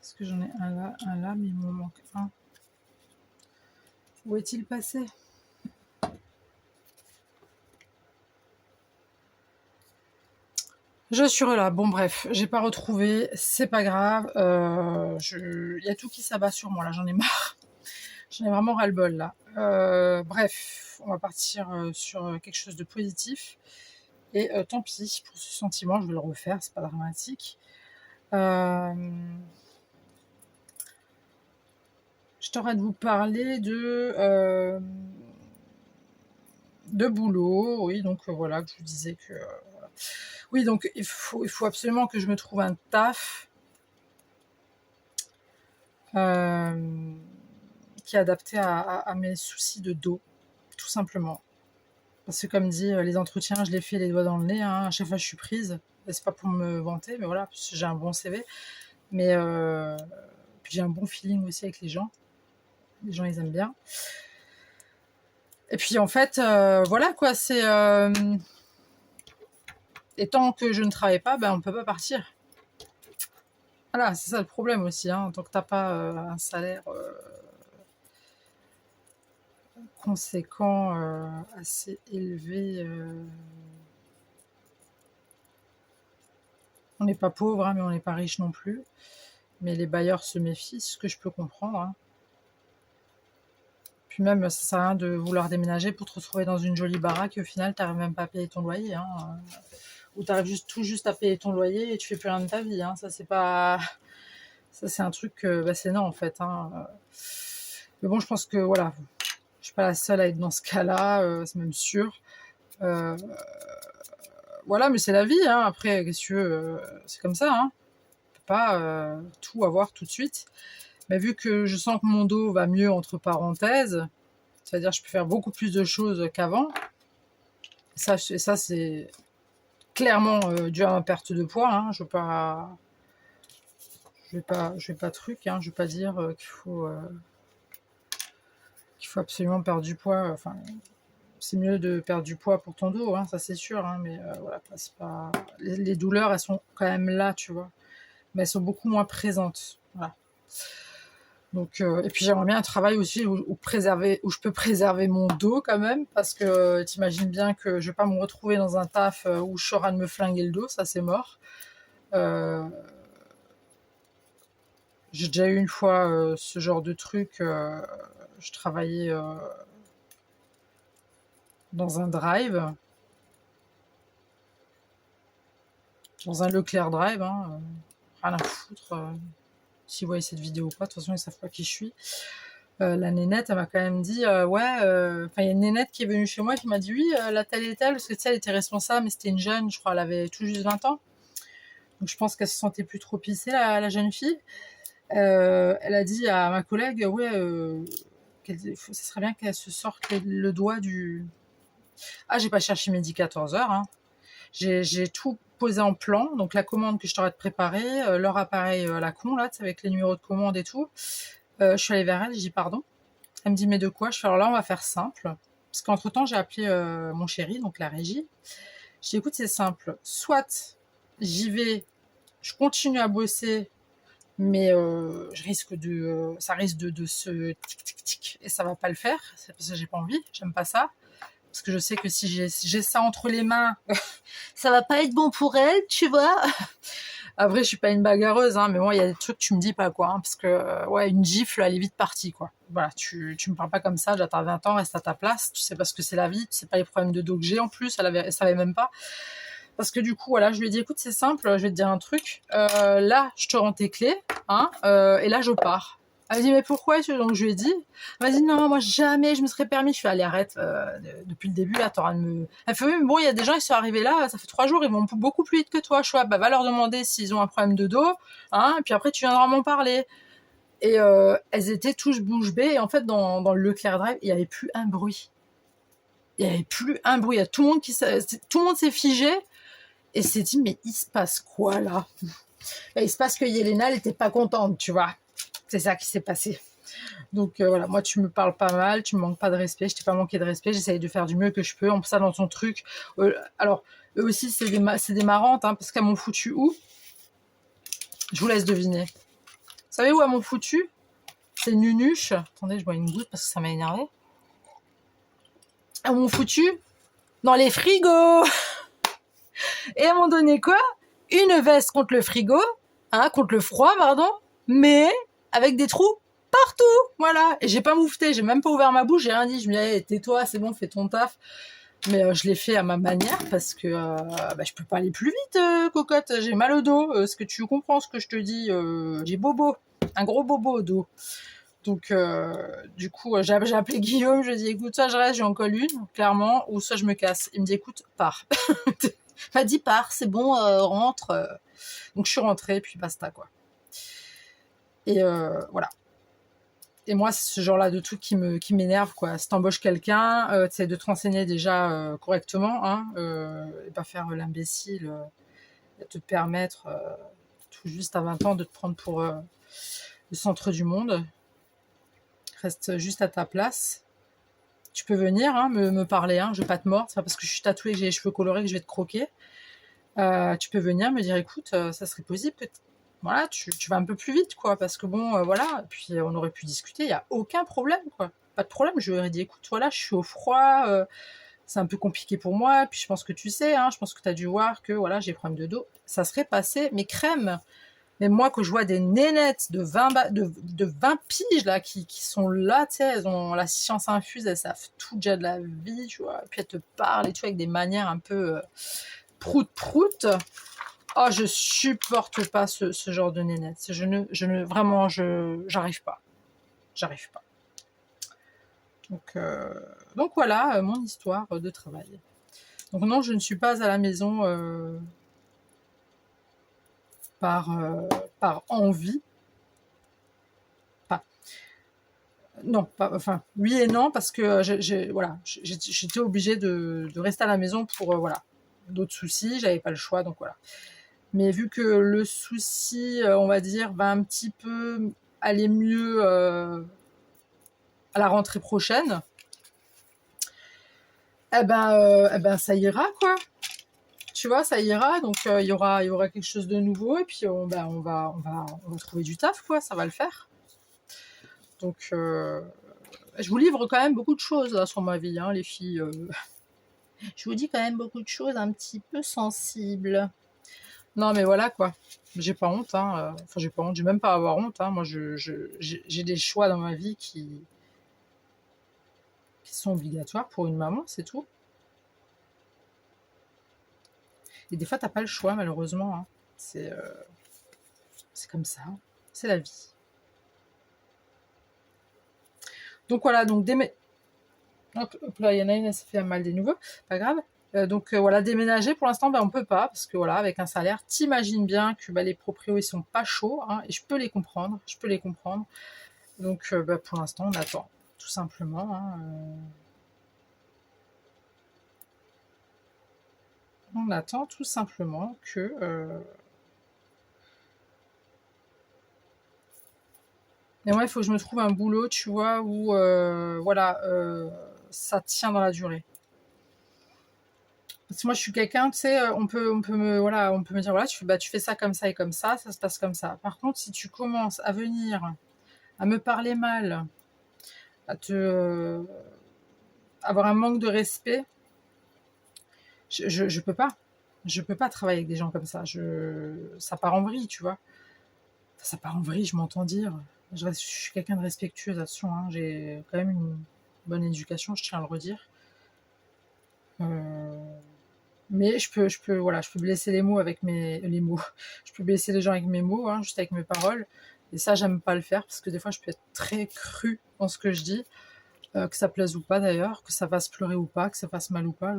Parce que j'en ai un là, mais il m'en manque un. Où est-il passé? Je suis là. Bon bref, j'ai pas retrouvé, c'est pas grave. Il y a tout qui s'abat sur moi là, j'en ai marre. J'en ai vraiment ras-le-bol là. Bref, on va partir sur quelque chose de positif. Et tant pis pour ce sentiment, je vais le refaire, c'est pas dramatique. Je t'aurais de vous parler de boulot, oui, donc voilà, que je vous disais que... voilà. Oui, donc il faut absolument que je me trouve un taf qui est adapté à mes soucis de dos, tout simplement. Parce que comme dit, les entretiens, je les fais les doigts dans le nez, hein, à chaque fois je suis prise. Et c'est pas pour me vanter, mais voilà, parce que j'ai un bon CV. Mais puis j'ai un bon feeling aussi avec les gens. Les gens, ils aiment bien. Et puis en fait, voilà quoi, c'est... Et tant que je ne travaille pas, ben, on ne peut pas partir. Voilà, c'est ça le problème aussi. Hein. Tant que tu n'as pas un salaire conséquent, assez élevé, on n'est pas pauvre, hein, mais on n'est pas riche non plus. Mais les bailleurs se méfient, ce que je peux comprendre. Hein. Puis même, ça sert à rien de vouloir déménager pour te retrouver dans une jolie baraque et au final, tu n'arrives même pas à payer ton loyer. Hein. Ou tu arrives tout juste à payer ton loyer et tu fais plus rien de ta vie. Hein. Ça, c'est pas... Ça, c'est un truc, c'est non en fait. Hein. Mais bon, je pense que voilà, je suis pas la seule à être dans ce cas-là, c'est même sûr. Voilà, mais c'est la vie. Hein. Après, qu'est-ce que tu veux, c'est comme ça. Hein. On peut pas tout avoir tout de suite. Mais vu que je sens que mon dos va mieux entre parenthèses, c'est-à-dire que je peux faire beaucoup plus de choses qu'avant. Ça c'est clairement dû à ma perte de poids. Hein. Je vais pas truc, hein, je vais pas dire qu'il faut absolument perdre du poids. Enfin, c'est mieux de perdre du poids pour ton dos, hein, ça c'est sûr. Hein, mais voilà, c'est pas... les douleurs, elles sont quand même là, tu vois. Mais elles sont beaucoup moins présentes. Voilà. Donc, et puis j'aimerais bien un travail aussi où je peux préserver mon dos quand même, parce que t'imagines bien que je vais pas me retrouver dans un taf où je serai de me flinguer le dos, ça c'est mort. J'ai déjà eu une fois ce genre de truc. Je travaillais dans un drive, dans un Leclerc Drive, hein, rien à foutre. Si vous voyez cette vidéo ou pas, de toute façon ils savent pas qui je suis. La nénette, elle m'a quand même dit, ouais, il y a une nénette qui est venue chez moi qui m'a dit, oui, la telle et telle, parce que tu sais, elle était responsable, mais c'était une jeune, je crois, elle avait tout juste 20 ans. Donc je pense qu'elle se sentait plus trop pissée, la jeune fille. Elle a dit à ma collègue, ouais, ça serait bien qu'elle se sorte le doigt du... Ah, j'ai pas cherché midi 14h, hein. J'ai tout posé en plan, donc la commande que je t'aurais préparée, leur appareil à la con, là, avec les numéros de commande et tout. Je suis allée vers elle, j'ai dit pardon. Elle me dit mais de quoi? Je fais alors là on va faire simple. Parce qu'entre temps j'ai appelé mon chéri, donc la régie. Je dis écoute c'est simple, soit j'y vais, je continue à bosser, mais ça risque de se tic tic tic et ça va pas le faire. C'est parce que j'ai pas envie, j'aime pas ça. Parce que je sais que si j'ai ça entre les mains, ça va pas être bon pour elle, tu vois. Après, je suis pas une bagarreuse, hein, mais moi, il y a des trucs que tu me dis pas, quoi. Hein, parce que, ouais, une gifle, elle est vite partie, quoi. Voilà, tu me parles pas comme ça, déjà t'as 20 ans, reste à ta place. Tu sais pas ce que c'est la vie, tu sais pas les problèmes de dos que j'ai en plus, elle savait même pas. Parce que du coup, voilà, je lui ai dit, écoute, c'est simple, je vais te dire un truc. Là, je te rends tes clés, hein, et là, je pars. Elle m'a dit, mais pourquoi? Donc je lui ai dit. Elle m'a dit, non, moi jamais je me serais permis. Je suis allée, arrête, depuis le début, là, t'auras de me. Elle fait, oui, mais bon, il y a des gens, ils sont arrivés là, ça fait 3 jours, ils vont beaucoup plus vite que toi. Je suis, bah, va leur demander s'ils ont un problème de dos, hein, et puis après, tu viendras m'en parler. Et elles étaient tous bouche bée, et en fait, dans le Leclerc Drive, il n'y avait plus un bruit. Il n'y avait plus un bruit. Il y a tout le monde tout le monde s'est figé, et s'est dit, mais il se passe quoi, là? Et il se passe que Yelena, elle était pas contente, tu vois. C'est ça qui s'est passé. Donc voilà, moi tu me parles pas mal, tu me manques pas de respect, je t'ai pas manqué de respect, j'essaye de faire du mieux que je peux, en plus ça dans ton truc. Alors, eux aussi c'est des marrantes, hein, parce qu'elles m'ont foutu où? Je vous laisse deviner. Vous savez où elles m'ont foutu? C'est Nunuche. Attendez, je bois une goutte parce que ça m'a énervé. Elles m'ont foutu dans les frigos. Et elles m'ont donné quoi? Une veste contre le frigo, hein, contre le froid, pardon, mais avec des trous partout, voilà. Et j'ai pas moufté, j'ai même pas ouvert ma bouche, j'ai rien dit. Je me dis, hey, tais-toi, c'est bon, fais ton taf. Mais je l'ai fait à ma manière parce que bah, je peux pas aller plus vite, cocotte. J'ai mal au dos. Est-ce que tu comprends ce que je te dis? J'ai bobo, un gros bobo au dos. Donc, du coup, j'ai appelé Guillaume. Je lui ai dit, écoute, soit je reste, j'ai en colle une, clairement, ou soit je me casse. Il me dit, écoute, pars. Il m'a dit, pars, c'est bon, rentre. Donc, je suis rentrée, puis basta, quoi. Et voilà. Et moi, c'est ce genre-là de truc qui m'énerve, quoi. Si t'embauches quelqu'un, t'essaies de te renseigner déjà correctement, hein, et pas faire l'imbécile, te permettre, tout juste à 20 ans, de te prendre pour le centre du monde. Reste juste à ta place. Tu peux venir, hein, me parler, hein, je vais pas te mordre, c'est pas parce que je suis tatouée et que j'ai les cheveux colorés que je vais te croquer. Tu peux venir me dire, écoute, ça serait possible que voilà, tu vas un peu plus vite, quoi, parce que bon, voilà, et puis on aurait pu discuter, il n'y a aucun problème, quoi. Pas de problème, je lui aurais dit, écoute, voilà, je suis au froid, c'est un peu compliqué pour moi, puis je pense que tu sais, hein, je pense que tu as dû voir que, voilà, j'ai problème de dos, ça serait passé, mais crème. Mais moi, que je vois des nénettes de 20 piges, là, qui sont là, tu sais, elles ont la science infuse, elles savent tout déjà de la vie, tu vois, et puis elles te parlent et tout, avec des manières un peu prout-prout. Oh, je supporte pas ce genre de nénette. Vraiment, j'arrive pas. J'arrive pas. Donc voilà mon histoire de travail. Donc non, je ne suis pas à la maison par envie. Pas, non, pas, enfin, oui et non, parce que voilà, j'étais obligée de rester à la maison pour voilà, d'autres soucis, j'avais pas le choix, donc voilà. Mais vu que le souci, on va dire, va un petit peu aller mieux à la rentrée prochaine, eh ben ça ira, quoi. Tu vois, ça ira. Donc il y aura quelque chose de nouveau, et puis on va trouver du taf, quoi. Ça va le faire. Donc je vous livre quand même beaucoup de choses là sur ma vie, hein, les filles. Je vous dis quand même beaucoup de choses un petit peu sensibles. Non, mais voilà, quoi. J'ai pas honte, hein. Enfin, j'ai pas honte, j'ai même pas à avoir honte, hein. Moi, j'ai des choix dans ma vie qui sont obligatoires pour une maman, c'est tout. Et des fois, t'as pas le choix, malheureusement, hein. C'est comme ça. C'est la vie. Donc voilà, donc hop là, il y en a une, elle s'est fait mal des nouveaux, pas grave. Donc voilà, déménager pour l'instant, on peut pas, parce que voilà, avec un salaire, t'imagines bien que les proprios, ils sont pas chauds, hein, et je peux les comprendre, Donc pour l'instant, on attend, tout simplement, hein, on attend tout simplement que mais moi, il faut que je me trouve un boulot, tu vois, où voilà, ça tient dans la durée. Parce que moi, je suis quelqu'un, tu sais, on peut me dire, voilà, tu fais ça comme ça et comme ça se passe comme ça. Par contre, si tu commences à venir, à me parler mal, à avoir un manque de respect, je peux pas. Je peux pas travailler avec des gens comme ça. Ça part en vrille, tu vois. Enfin, ça part en vrille, je m'entends dire. Je suis quelqu'un de respectueux, attention, hein, j'ai quand même une bonne éducation, je tiens à le redire. Mais je peux blesser les mots avec les mots. Je peux blesser les gens avec mes mots, hein, juste avec mes paroles. Et ça, j'aime pas le faire parce que des fois, je peux être très crue dans ce que je dis, que ça plaise ou pas d'ailleurs, que ça fasse pleurer ou pas, que ça fasse mal ou pas.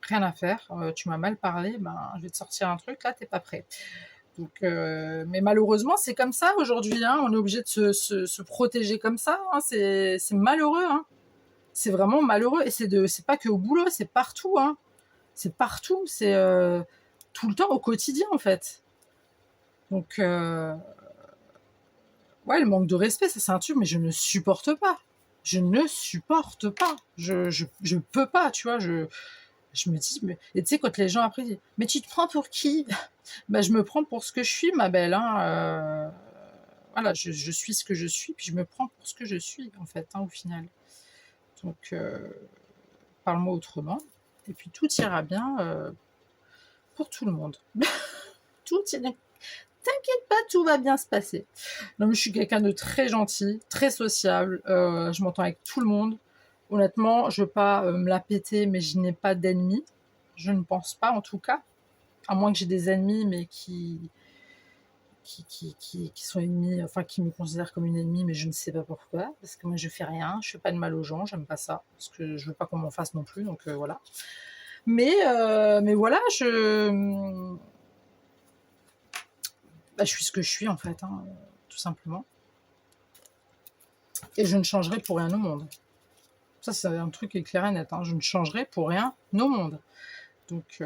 Rien à faire. Tu m'as mal parlé, ben, je vais te sortir un truc, là, t'es pas prêt. Donc, mais malheureusement, c'est comme ça aujourd'hui. Hein, on est obligé de se protéger comme ça. Hein, c'est malheureux. Hein. C'est vraiment malheureux. Et c'est pas que au boulot, c'est partout. Hein. C'est partout. C'est tout le temps au quotidien, en fait. Donc, ouais, le manque de respect, ça c'est un truc, mais je ne supporte pas. Je ne supporte pas. Je peux pas, tu vois. Je me dis, mais... Et tu sais, quand les gens après disent, mais tu te prends pour qui? Ben, je me prends pour ce que je suis, ma belle. Hein, voilà, je suis ce que je suis, puis je me prends pour ce que je suis, en fait, hein, au final. Donc, parle-moi autrement. Et puis tout ira bien pour tout le monde. Tout ira... T'inquiète pas, tout va bien se passer. Non, mais je suis quelqu'un de très gentil, très sociable. Je m'entends avec tout le monde. Honnêtement, je veux pas me la péter, mais je n'ai pas d'ennemis. Je ne pense pas, en tout cas. À moins que j'ai des ennemis, mais qui sont ennemis, enfin qui me considèrent comme une ennemie, mais je ne sais pas pourquoi. Parce que moi, je fais rien, je fais pas de mal aux gens, j'aime pas ça. Parce que je veux pas qu'on m'en fasse non plus, donc voilà. Mais voilà, je suis ce que je suis, en fait, hein, tout simplement. Et je ne changerai pour rien au monde. Ça, c'est un truc qui est clair et net. Hein. Je ne changerai pour rien au monde. Donc,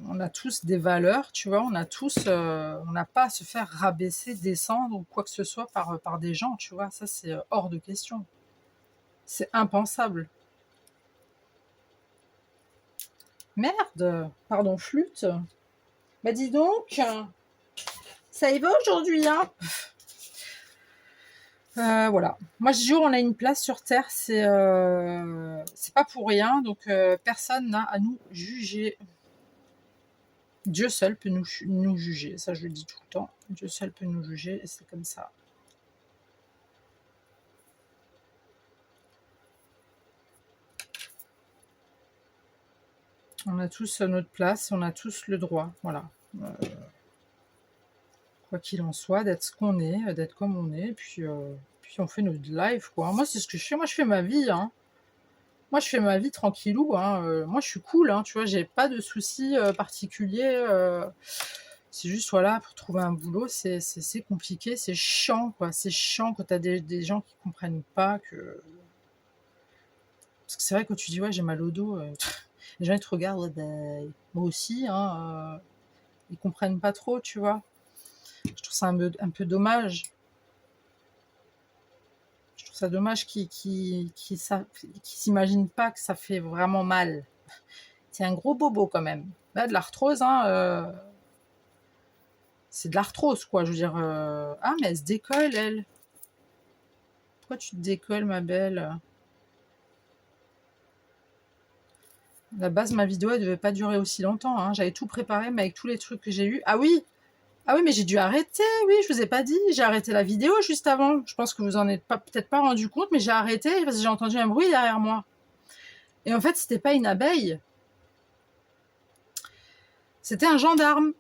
on a tous des valeurs, tu vois. On a tous, on n'a pas à se faire rabaisser, descendre ou quoi que ce soit par des gens, tu vois. Ça, c'est hors de question. C'est impensable. Merde, pardon, flûte. Bah dis donc, ça y va aujourd'hui, hein. Voilà. Moi, je jure, on a une place sur Terre, c'est pas pour rien, donc personne n'a à nous juger. Dieu seul peut nous juger, ça je le dis tout le temps. Dieu seul peut nous juger, et c'est comme ça. On a tous notre place, on a tous le droit, voilà. Quoi qu'il en soit, d'être ce qu'on est, d'être comme on est, puis on fait notre live, quoi. Moi, c'est ce que je fais, moi je fais ma vie, hein. Moi, je fais ma vie tranquillou, hein. Moi, je suis cool, hein, tu vois, j'ai pas de soucis particuliers. C'est juste, voilà, pour trouver un boulot, c'est compliqué, c'est chiant, quoi. C'est chiant quand t'as des gens qui comprennent pas que... Parce que c'est vrai, quand tu dis, ouais, j'ai mal au dos, les gens, ils te regardent, ouais, ben, moi aussi, hein, ils comprennent pas trop, tu vois. Je trouve ça un peu dommage. Je trouve ça dommage qu'ils s'imaginent pas que ça fait vraiment mal. C'est un gros bobo, quand même. Là, de l'arthrose, hein, c'est de l'arthrose, quoi. Je veux dire, ah, mais elle se décolle, elle. Pourquoi tu te décolles, ma belle? À la base, ma vidéo, elle devait pas durer aussi longtemps, hein. J'avais tout préparé, mais avec tous les trucs que j'ai eu. Ah oui! Ah oui, mais j'ai dû arrêter, oui, je vous ai pas dit. J'ai arrêté la vidéo juste avant. Je pense que vous en êtes peut-être pas rendu compte, mais j'ai arrêté parce que j'ai entendu un bruit derrière moi. Et en fait, c'était pas une abeille. C'était un gendarme.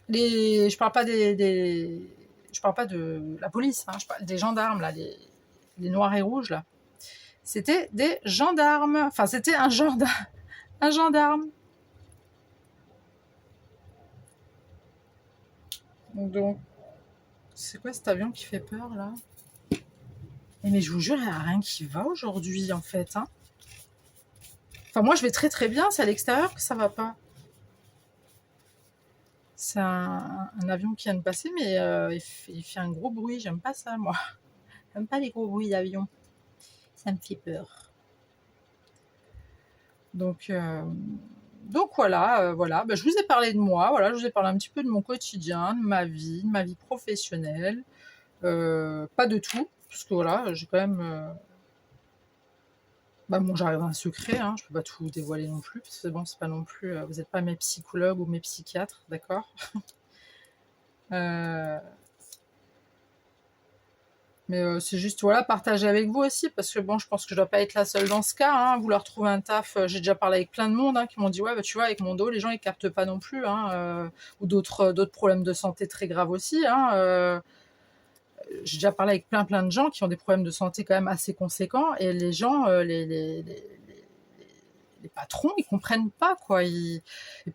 Je parle pas je parle pas de la police, hein. Je parle des gendarmes, là, les noirs et rouges, là. C'était des gendarmes. Enfin, c'était un gendarme. Un gendarme. Donc, c'est quoi cet avion qui fait peur, là? Mais je vous jure, il n'y a rien qui va aujourd'hui, en fait. Hein. Enfin, moi, je vais très très bien. C'est à l'extérieur que ça va pas. C'est un avion qui vient de passer, mais il fait un gros bruit. J'aime pas ça, moi. J'aime pas les gros bruits d'avion. Ça me fait peur. Donc voilà, voilà. Ben, je vous ai parlé de moi. Voilà, je vous ai parlé un petit peu de mon quotidien, de ma vie professionnelle. Pas de tout, parce que voilà, j'ai quand même... Bah bon, j'arrive à un secret, hein, je peux pas tout dévoiler non plus, parce que bon, c'est pas non plus... vous n'êtes pas mes psychologues ou mes psychiatres, d'accord? Mais c'est juste, voilà, partager avec vous aussi, parce que bon, je pense que je dois pas être la seule dans ce cas, hein, vouloir trouver un taf. J'ai déjà parlé avec plein de monde hein, qui m'ont dit, ouais, bah, tu vois, avec mon dos, les gens, ils captent pas non plus, hein, ou d'autres problèmes de santé très graves aussi. Hein, j'ai déjà parlé avec plein de gens qui ont des problèmes de santé quand même assez conséquents, et les gens, les patrons, ils comprennent pas, quoi. Et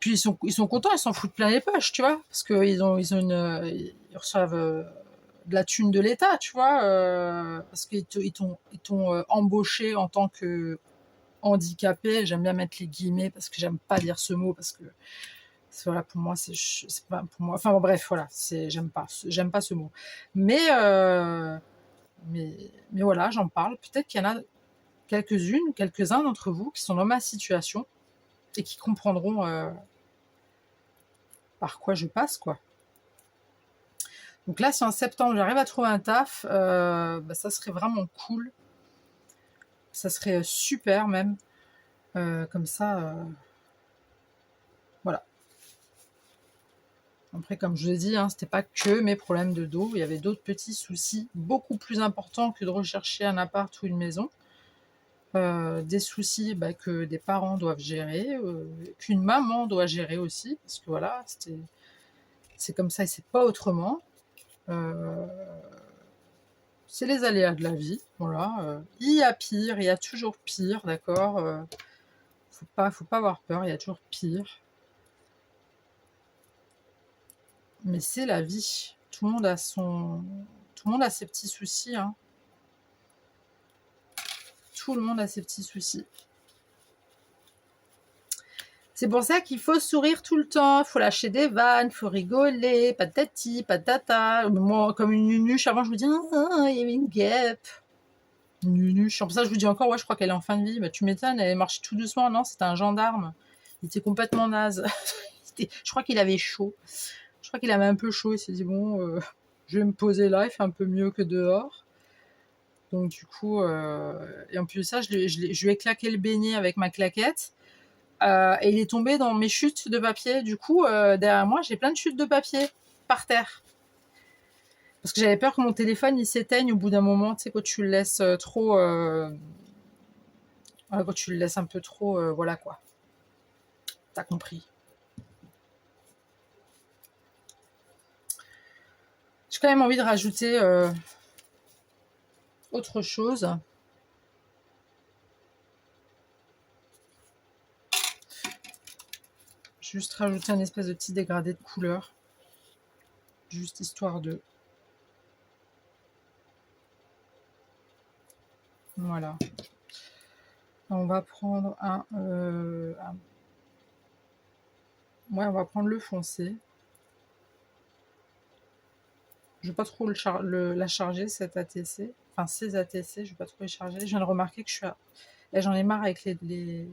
puis, ils sont contents, ils s'en foutent plein les poches, tu vois, parce qu'ils ont ils reçoivent de la thune de l'État, tu vois, parce qu'ils t'ont embauché en tant que handicapé. J'aime bien mettre les guillemets parce que j'aime pas dire ce mot, parce que voilà, pour moi, c'est pas pour moi. Enfin bon, bref, voilà, j'aime pas ce mot. Mais, euh, mais voilà, j'en parle. Peut-être qu'il y en a quelques-uns d'entre vous qui sont dans ma situation et qui comprendront par quoi je passe, quoi. Donc là, si en septembre j'arrive à trouver un taf, bah, ça serait vraiment cool. Ça serait super même. Comme ça, voilà. Après, comme je vous ai dit, hein, c'était pas que mes problèmes de dos. Il y avait d'autres petits soucis beaucoup plus importants que de rechercher un appart ou une maison. Des soucis bah, que des parents doivent gérer, qu'une maman doit gérer aussi, parce que voilà, c'est comme ça et c'est pas autrement. Euh, c'est les aléas de la vie, voilà. Il y a pire, il y a toujours pire, d'accord. Faut pas avoir peur, il y a toujours pire. Mais c'est la vie. Tout le monde a ses petits soucis, hein. Tout le monde a ses petits soucis. C'est pour ça qu'il faut sourire tout le temps, il faut lâcher des vannes, il faut rigoler, patati, patata. Moi, comme une nunuche, avant je me dis, il y avait une guêpe. Une nunuche. Pour ça, je vous dis encore, ouais, je crois qu'elle est en fin de vie. Bah, tu m'étonnes, elle marche tout doucement. Non, c'était un gendarme. Il était complètement naze. Je crois qu'il avait chaud. Je crois qu'il avait un peu chaud. Il s'est dit, bon, je vais me poser là, il fait un peu mieux que dehors. Donc, du coup, et en plus de ça, je lui ai claqué le beignet avec ma claquette. Et il est tombé dans mes chutes de papier. Du coup, derrière moi, j'ai plein de chutes de papier par terre. Parce que j'avais peur que mon téléphone il s'éteigne au bout d'un moment, tu sais, quand tu le laisses trop. Quand tu le laisses un peu trop, voilà quoi. T'as compris. J'ai quand même envie de rajouter autre chose. Juste rajouter un espèce de petit dégradé de couleur. Juste histoire de. Voilà. On va prendre ouais, on va prendre le foncé. Je ne vais pas trop la charger, cette ATC. Enfin, ces ATC, je ne vais pas trop les charger. Je viens de remarquer que je suis à. Là, j'en ai marre avec avec les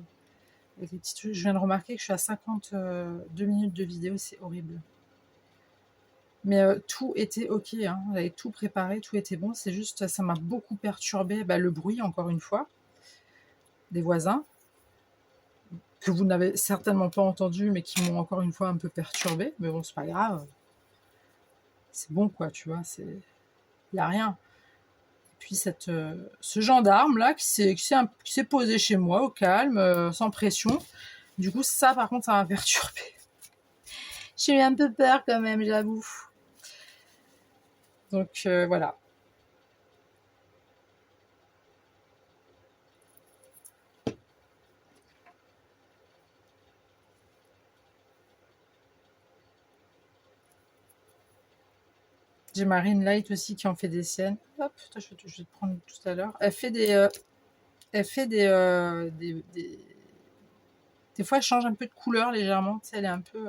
petits trucs. Je viens de remarquer que je suis à 52 minutes de vidéo, c'est horrible. Mais tout était ok, hein. J'avais tout préparé, tout était bon. C'est juste, ça m'a beaucoup perturbé. Bah, le bruit, encore une fois, des voisins, que vous n'avez certainement pas entendu, mais qui m'ont encore une fois un peu perturbé. Mais bon, c'est pas grave. C'est bon, quoi, tu vois. Il n'y a rien. Puis ce gendarme là qui s'est posé chez moi au calme, sans pression. Du coup, ça par contre, ça m'a perturbé. J'ai eu un peu peur quand même, j'avoue. Donc voilà. J'ai Marine Light aussi qui en fait des siennes. Hop, je vais te prendre tout à l'heure. Elle fait des fois, elle change un peu de couleur légèrement. Tu sais, elle est un peu.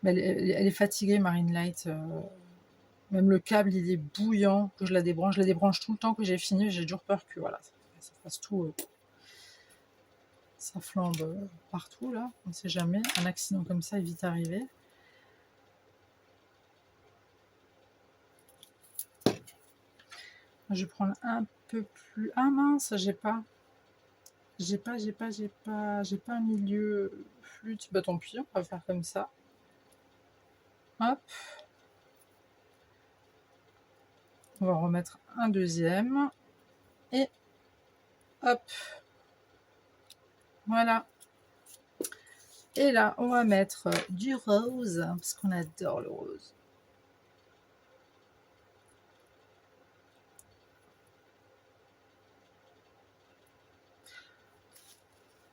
Mais elle est fatiguée, Marine Light. Même le câble, il est bouillant. Que je la débranche. Je la débranche tout le temps que j'ai fini. J'ai toujours peur que voilà, ça fasse tout. Ça flambe partout là. On ne sait jamais. Un accident comme ça est vite arrivé. Je vais prendre un peu plus. Ah mince, j'ai pas un milieu flûte. Bah tant pis, on va faire comme ça. Hop. On va en remettre un deuxième. Et hop. Voilà. Et là, on va mettre du rose, parce qu'on adore le rose.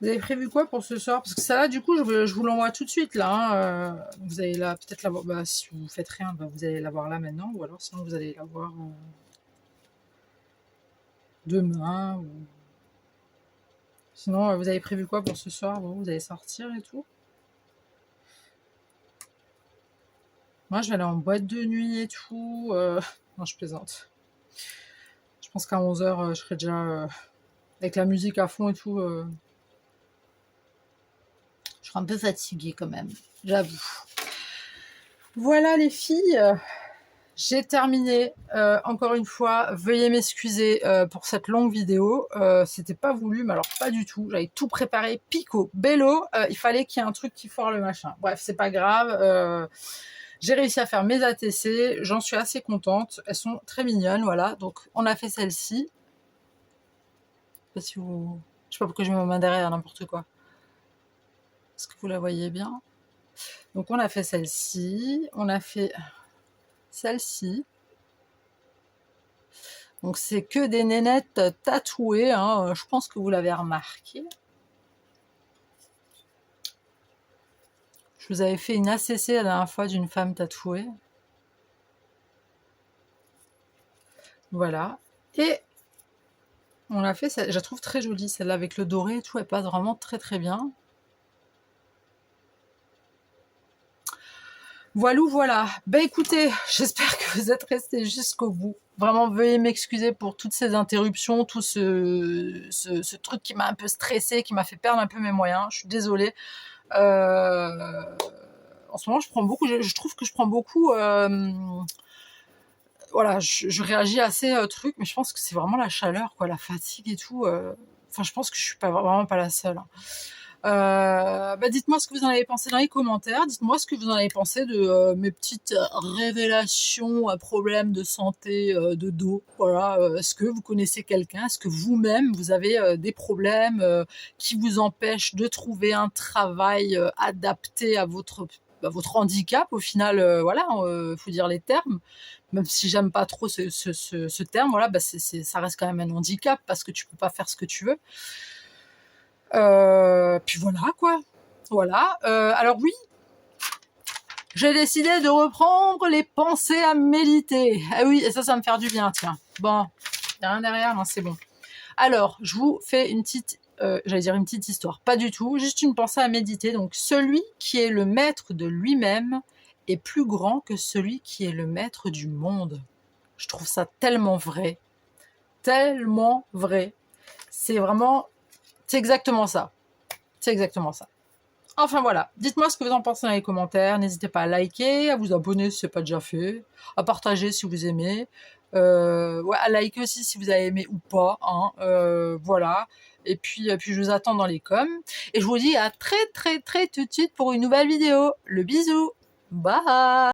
Vous avez prévu quoi pour ce soir? Parce que ça là, du coup, je vous l'envoie tout de suite là. Hein. Vous allez là, peut-être l'avoir. Bah, si vous faites rien, bah, vous allez l'avoir là maintenant. Ou alors sinon, vous allez l'avoir demain. Ou... Sinon, vous avez prévu quoi pour ce soir? Vous allez sortir et tout? Moi, je vais aller en boîte de nuit et tout. Non, je plaisante. Je pense qu'à 11h, je serai déjà avec la musique à fond et tout. Je serai un peu fatiguée quand même, j'avoue. Voilà les filles, j'ai terminé. Encore une fois, veuillez m'excuser pour cette longue vidéo. C'était pas voulu, mais alors pas du tout. J'avais tout préparé, pico, bello. Il fallait qu'il y ait un truc qui foire le machin. Bref, c'est pas grave. J'ai réussi à faire mes ATC. J'en suis assez contente. Elles sont très mignonnes, voilà. Donc, on a fait celle-ci. Je sais pas si vous... Je sais pas pourquoi je mets ma main derrière, n'importe quoi. Est-ce que vous la voyez bien? Donc, on a fait celle-ci. On a fait celle-ci. Donc, c'est que des nénettes tatouées. Hein. Je pense que vous l'avez remarqué. Je vous avais fait une ACC la dernière fois d'une femme tatouée. Voilà. Et on l'a fait, je la trouve très jolie, celle-là avec le doré et tout. Elle passe vraiment très très bien. Voilà. Ben écoutez, j'espère que vous êtes restés jusqu'au bout. Vraiment, veuillez m'excuser pour toutes ces interruptions, tout ce truc qui m'a un peu stressée, qui m'a fait perdre un peu mes moyens. Je suis désolée. En ce moment, je trouve que je prends beaucoup... voilà, je réagis assez truc, mais je pense que c'est vraiment la chaleur, quoi, la fatigue et tout. Enfin, je pense que je suis vraiment pas la seule. Hein. Bah dites-moi ce que vous en avez pensé dans les commentaires. Dites-moi ce que vous en avez pensé de mes petites révélations à problèmes de santé de dos. Voilà. Est-ce que vous connaissez quelqu'un? Est-ce que vous-même vous avez des problèmes qui vous empêchent de trouver un travail adapté à votre handicap? Au final, voilà, faut dire les termes. Même si j'aime pas trop ce terme, voilà, bah ça reste quand même un handicap parce que tu peux pas faire ce que tu veux. Puis voilà quoi. Voilà. Alors oui, j'ai décidé de reprendre les pensées à méditer. Ah oui, et ça me fait du bien, tiens. Bon, y a rien derrière, non, c'est bon. Alors, je vous fais une petite, j'allais dire une petite histoire. Pas du tout, juste une pensée à méditer. Donc, celui qui est le maître de lui-même est plus grand que celui qui est le maître du monde. Je trouve ça tellement vrai. Tellement vrai. C'est vraiment... C'est exactement ça. C'est exactement ça. Enfin voilà, dites-moi ce que vous en pensez dans les commentaires. N'hésitez pas à liker, à vous abonner si ce n'est pas déjà fait, à partager si vous aimez, ouais, à liker aussi si vous avez aimé ou pas. Hein, voilà. Et puis je vous attends dans les coms. Et je vous dis à très tout de suite pour une nouvelle vidéo. Le bisou. Bye.